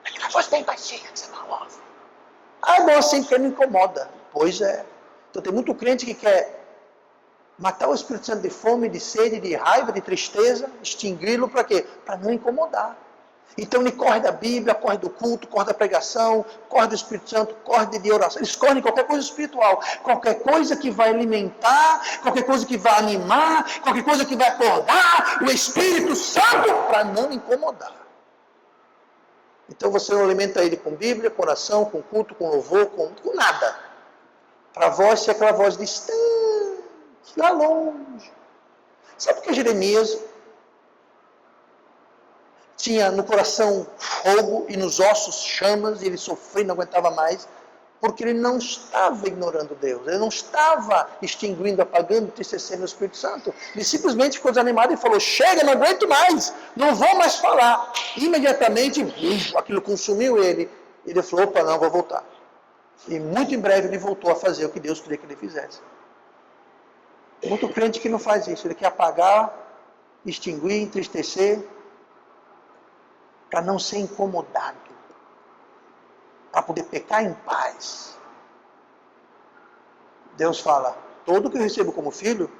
aquela voz bem baixinha que você não ouve. Ah, é bom assim porque me incomoda. Pois é. Então tem muito crente que quer matar o Espírito Santo de fome, de sede, de raiva, de tristeza, extingui-lo para quê? Para não incomodar. Então ele corre da Bíblia, corre do culto, corre da pregação, corre do Espírito Santo, corre de oração. Eles correm de qualquer coisa espiritual, qualquer coisa que vai alimentar, qualquer coisa que vai animar, qualquer coisa que vai acordar o Espírito Santo para não incomodar. Então você não alimenta ele com Bíblia, com oração, com culto, com louvor, com nada. Para a voz ser aquela voz distante, lá longe. Sabe por que Jeremias tinha no coração fogo e nos ossos chamas, e ele sofria, não aguentava mais? Porque ele não estava ignorando Deus, ele não estava extinguindo, apagando, entristecendo o Espírito Santo. Ele simplesmente ficou desanimado e falou, chega, não aguento mais, não vou mais falar. Imediatamente, aquilo consumiu ele. Ele falou, opa, não, vou voltar. E muito em breve ele voltou a fazer o que Deus queria que ele fizesse. Tem muito crente que não faz isso, ele quer apagar, extinguir, entristecer, para não ser incomodado, para poder pecar em paz. Deus fala, todo que eu recebo como filho,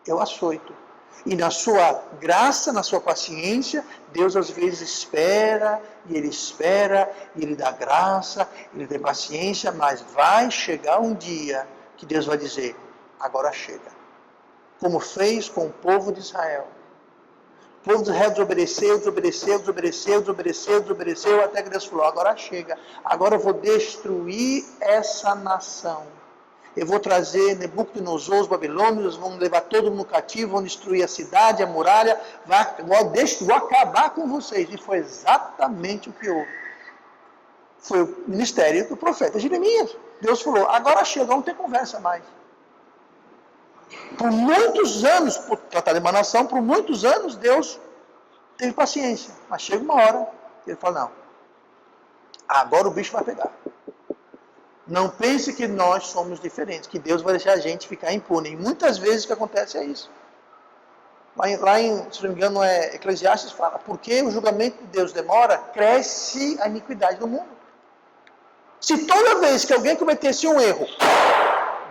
eu açoito. E na sua graça, na sua paciência, Deus às vezes espera, e Ele dá graça, Ele tem paciência, mas vai chegar um dia que Deus vai dizer, agora chega. Como fez com o povo de Israel. O povo de Israel desobedeceu, até que Deus falou, agora chega, agora eu vou destruir essa nação. Eu vou trazer Nebucodonosor, os babilônios, vão levar todo mundo cativo, vão destruir a cidade, a muralha, vou acabar com vocês. E foi exatamente o que houve. Foi o ministério do profeta Jeremias. Deus falou, agora chega, não tem conversa mais. Por muitos anos, por tratar de uma nação, por muitos anos, Deus teve paciência. Mas chega uma hora, ele fala, não, agora o bicho vai pegar. Não pense que nós somos diferentes, que Deus vai deixar a gente ficar impune. E muitas vezes o que acontece é isso. Lá em, se não me engano, Eclesiastes fala, porque o julgamento de Deus demora, cresce a iniquidade do mundo. Se toda vez que alguém cometesse um erro,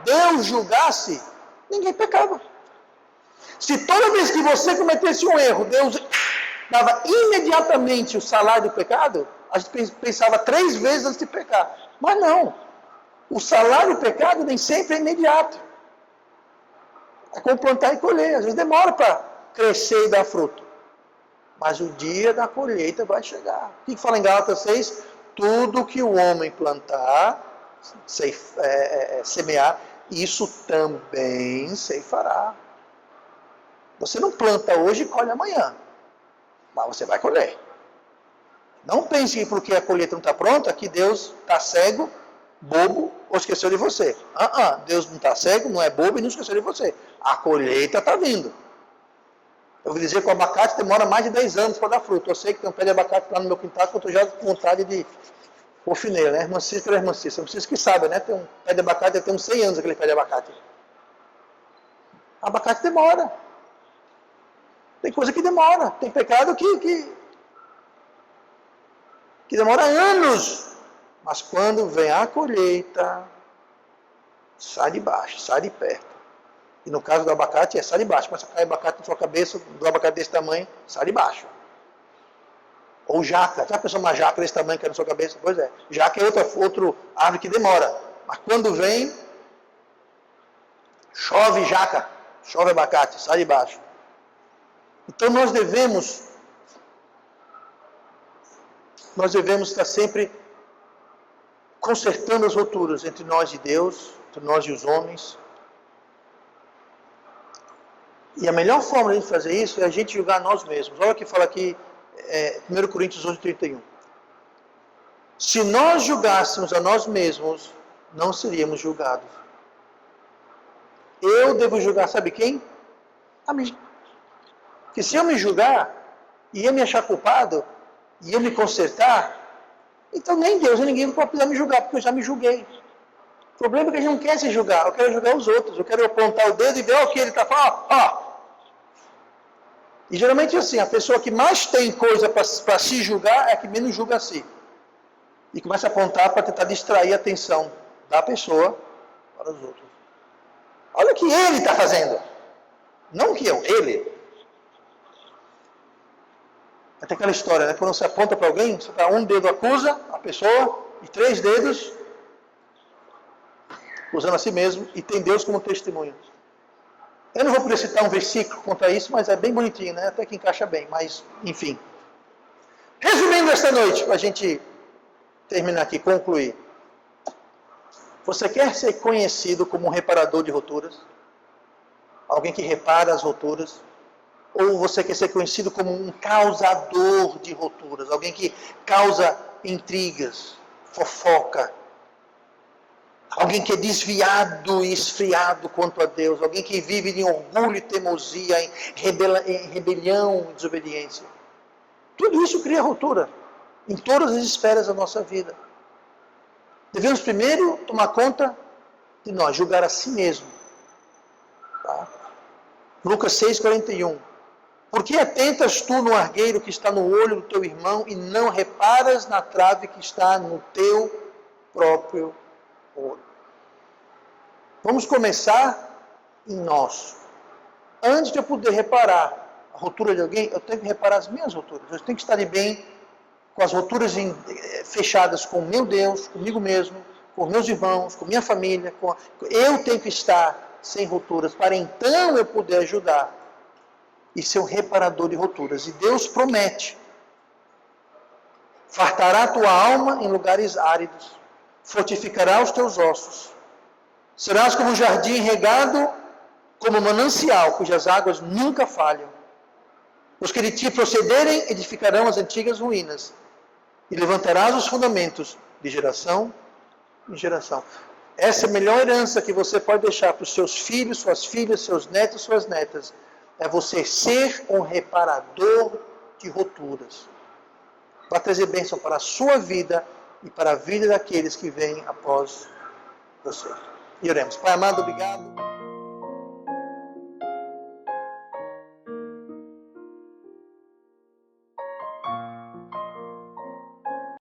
Deus julgasse, ninguém pecava. Se toda vez que você cometesse um erro, Deus dava imediatamente o salário do pecado, a gente pensava 3 vezes antes de pecar. Mas não. O salário do pecado nem sempre é imediato. É como plantar e colher. Às vezes demora para crescer e dar fruto. Mas o dia da colheita vai chegar. O que fala em Gálatas 6? Tudo que o homem plantar, semear, isso também ceifará. Você não planta hoje e colhe amanhã. Mas você vai colher. Não pense que porque a colheita não está pronta, que Deus está cego, bobo ou esqueceu de você. Deus não está cego, não é bobo e não esqueceu de você. A colheita está vindo. Eu ouvi dizer que o abacate demora mais de 10 anos para dar fruto. Eu sei que tem um pé de abacate lá no meu quintal que eu estou já com vontade de ofineira, né? Irmã Cícera, irmã Cícera. Vocês que sabem, né? Tem um pé de abacate, tem uns 100 anos aquele pé de abacate. Abacate demora. Tem coisa que demora. Tem pecado que demora anos. Mas quando vem a colheita, sai de baixo, sai de perto. E no caso do abacate, sai de baixo. Começa a cair abacate na sua cabeça, do abacate desse tamanho, sai de baixo. Ou jaca. Já pensou uma jaca desse tamanho que é na sua cabeça? Pois é. Jaca é outro árvore que demora. Mas quando vem, chove jaca, chove abacate, sai de baixo. Então nós devemos estar sempre consertando as rupturas entre nós e Deus, entre nós e os homens. E a melhor forma de a gente fazer isso é a gente julgar nós mesmos. Olha o que fala aqui, 1 Coríntios 11:31. Se nós julgássemos a nós mesmos, não seríamos julgados. Eu devo julgar, sabe quem? A mim. Porque se eu me julgar, e eu me achar culpado, e eu me consertar, então nem Deus nem ninguém vai precisar me julgar, porque eu já me julguei. O problema é que a gente não quer se julgar, eu quero julgar os outros, eu quero apontar o dedo e ver o que ele está falando, ó. E geralmente assim, a pessoa que mais tem coisa para se julgar é a que menos julga a si. E começa a apontar para tentar distrair a atenção da pessoa para os outros. Olha o que ele está fazendo. Não o que eu, ele. Tem aquela história, né? Quando você aponta para alguém, você dá um dedo acusa a pessoa e 3 dedos acusando a si mesmo e tem Deus como testemunho. Eu não vou poder citar um versículo contra isso, mas é bem bonitinho, né? Até que encaixa bem, mas enfim. Resumindo esta noite, para a gente terminar aqui, concluir. Você quer ser conhecido como um reparador de rupturas? Alguém que repara as rupturas? Ou você quer ser conhecido como um causador de rupturas? Alguém que causa intrigas, fofoca? Alguém que é desviado e esfriado quanto a Deus? Alguém que vive em orgulho e teimosia, em rebelião e desobediência? Tudo isso cria ruptura em todas as esferas da nossa vida. Devemos primeiro tomar conta de nós, julgar a si mesmo. Tá? Lucas 6:41. Por que atentas tu no argueiro que está no olho do teu irmão e não reparas na trave que está no teu próprio olho? Vamos começar em nós. Antes de eu poder reparar a ruptura de alguém, eu tenho que reparar as minhas rupturas. Eu tenho que estar bem com as rupturas fechadas com o meu Deus, comigo mesmo, com meus irmãos, com minha família. Eu tenho que estar sem rupturas para então eu poder ajudar e ser um reparador de rupturas. E Deus promete: fartará a tua alma em lugares áridos, fortificará os teus ossos. Serás como um jardim regado, como um manancial, cujas águas nunca falham. Os que de ti procederem edificarão as antigas ruínas, e levantarás os fundamentos de geração em geração. Essa é a melhor herança que você pode deixar para os seus filhos, suas filhas, seus netos, suas netas. É você ser um reparador de rupturas. Vai trazer bênção para a sua vida e para a vida daqueles que vêm após você. E oremos. Pai amado, obrigado.